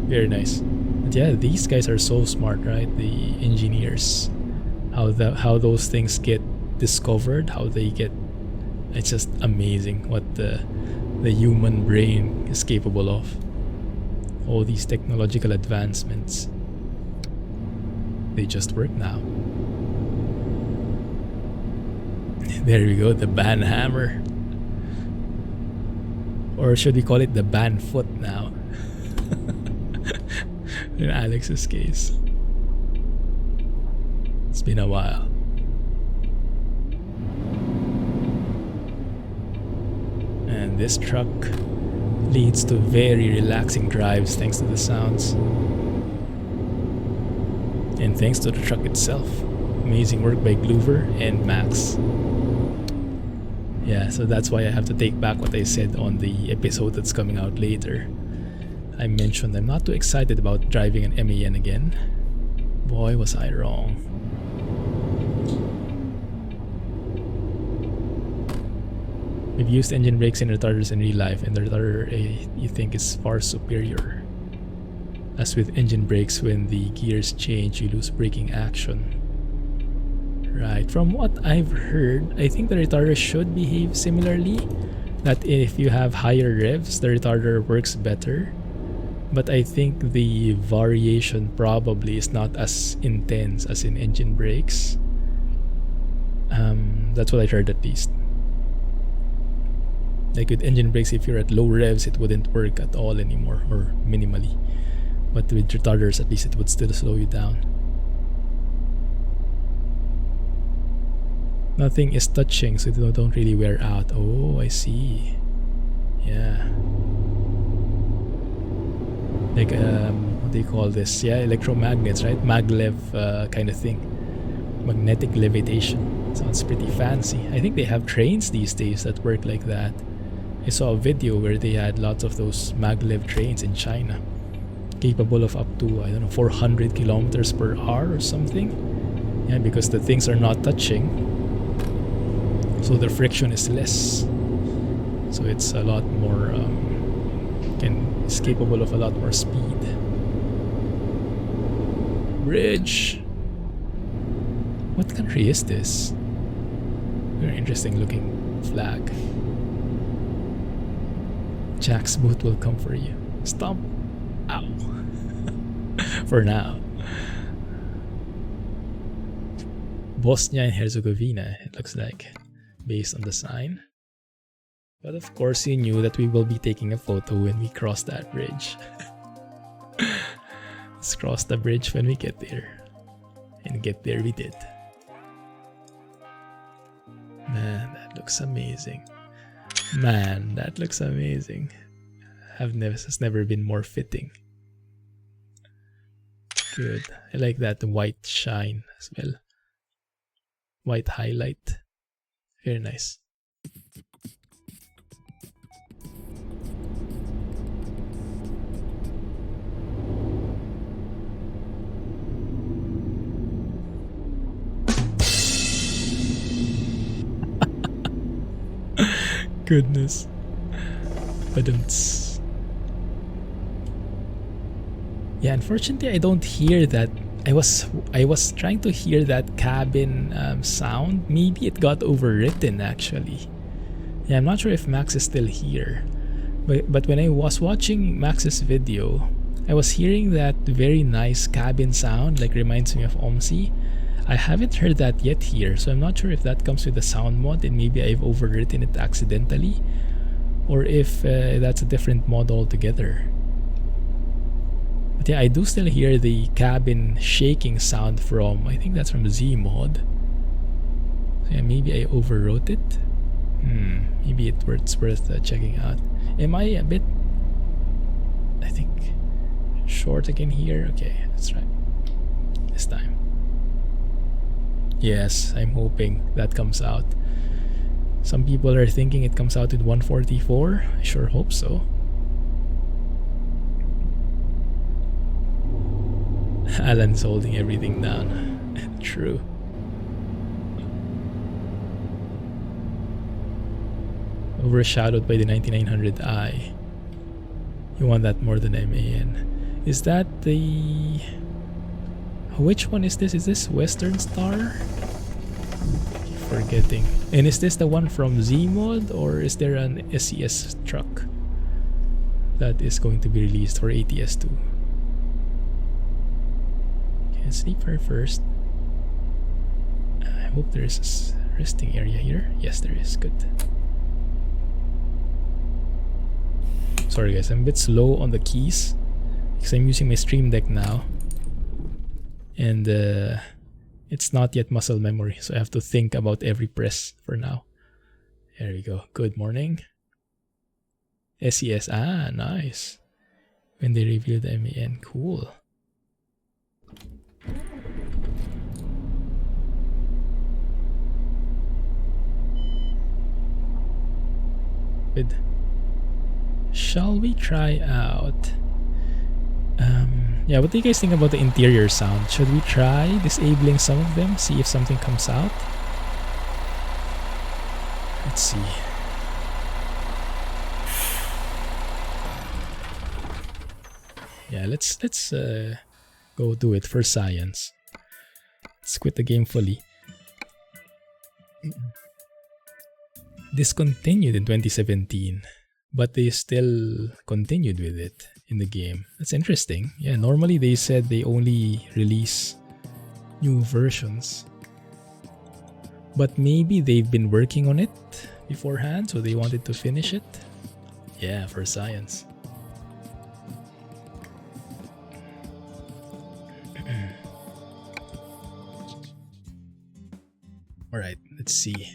A: Very nice. But yeah, these guys are so smart, right? The engineers. How those things get discovered, how they get... It's just amazing what the human brain is capable of. All these technological advancements. They just work now. There we go, the ban hammer. Or should we call it the ban foot now? In Alex's case. It's been a while. And this truck leads to very relaxing drives thanks to the sounds. And thanks to the truck itself. Amazing work by Gloover and Max. Yeah, so that's why I have to take back what I said on the episode that's coming out later. I mentioned I'm not too excited about driving an MAN again. Boy, was I wrong. We've used engine brakes and retarders in real life, and the retarder you think is far superior. As with engine brakes, when the gears change, you lose braking action. Right, from what I've heard, I think the retarder should behave similarly. That if you have higher revs, the retarder works better. But I think the variation probably is not as intense as in engine brakes. That's what I heard at least. Like with engine brakes, if you're at low revs, it wouldn't work at all anymore, or minimally. But with retarders, at least it would still slow you down. Nothing is touching, so they don't really wear out. Oh, I see. Yeah. Like, what do you call this? Yeah, electromagnets, right? Maglev kind of thing. Magnetic levitation. Sounds pretty fancy. I think they have trains these days that work like that. I saw a video where they had lots of those maglev trains in China. Capable of up to, I don't know, 400 kilometers per hour or something. Yeah, because the things are not touching. So the friction is less. So it's a lot more, it's capable of a lot more speed. Bridge! What country is this? Very interesting looking flag. Jack's boot will come for you. Stop! Ow! For now. Bosnia and Herzegovina, it looks like, based on the sign. But of course you knew that we will be taking a photo when we cross that bridge. Let's cross the bridge when we get there. And get there we did. Man, that looks amazing. Man, that looks amazing. Has never been more fitting. Good. I like that white shine as well. White highlight. Very nice. Goodness. Badumts. Yeah, unfortunately I don't hear that. I was trying to hear that cabin sound. Maybe it got overwritten actually. Yeah, I'm not sure if Max is still here. But when I was watching Max's video, I was hearing that very nice cabin sound, like reminds me of OMSI. I haven't heard that yet here, so I'm not sure if that comes with the sound mod and maybe I've overwritten it accidentally, or if that's a different mod altogether. But yeah, I do still hear the cabin shaking sound from, I think that's from Z mod. So yeah, maybe I overwrote it. Maybe it's worth checking out. Am I a bit... I think Short again here. Okay, that's right. This time. Yes, I'm hoping that comes out. Some people are thinking it comes out with 144. I sure hope so. Alan's holding everything down. True. Overshadowed by the 9900i. You want that more than MAN. Is that the... Which one is this? Is this Western Star? Keep forgetting. And is this the one from Z-Mod, or is there an SCS truck that is going to be released for ETS2? Okay, sleeper first. I hope there is a resting area here. Yes, there is. Good. Sorry guys, I'm a bit slow on the keys because I'm using my Stream Deck now, and it's not yet muscle memory, so I have to think about every press for now. There we go. Good morning. SCS. Ah, nice. When they revealed the MAN. Cool. Good. Shall we try out? Yeah, what do you guys think about the interior sound? Should we try disabling some of them? See if something comes out? Let's see. Yeah, let's go do it for science. Let's quit the game fully. Discontinued in 2017. But they still continued with it in the game. That's interesting. Yeah, normally they said they only release new versions. But maybe they've been working on it beforehand, so they wanted to finish it. Yeah, for science. Alright, let's see.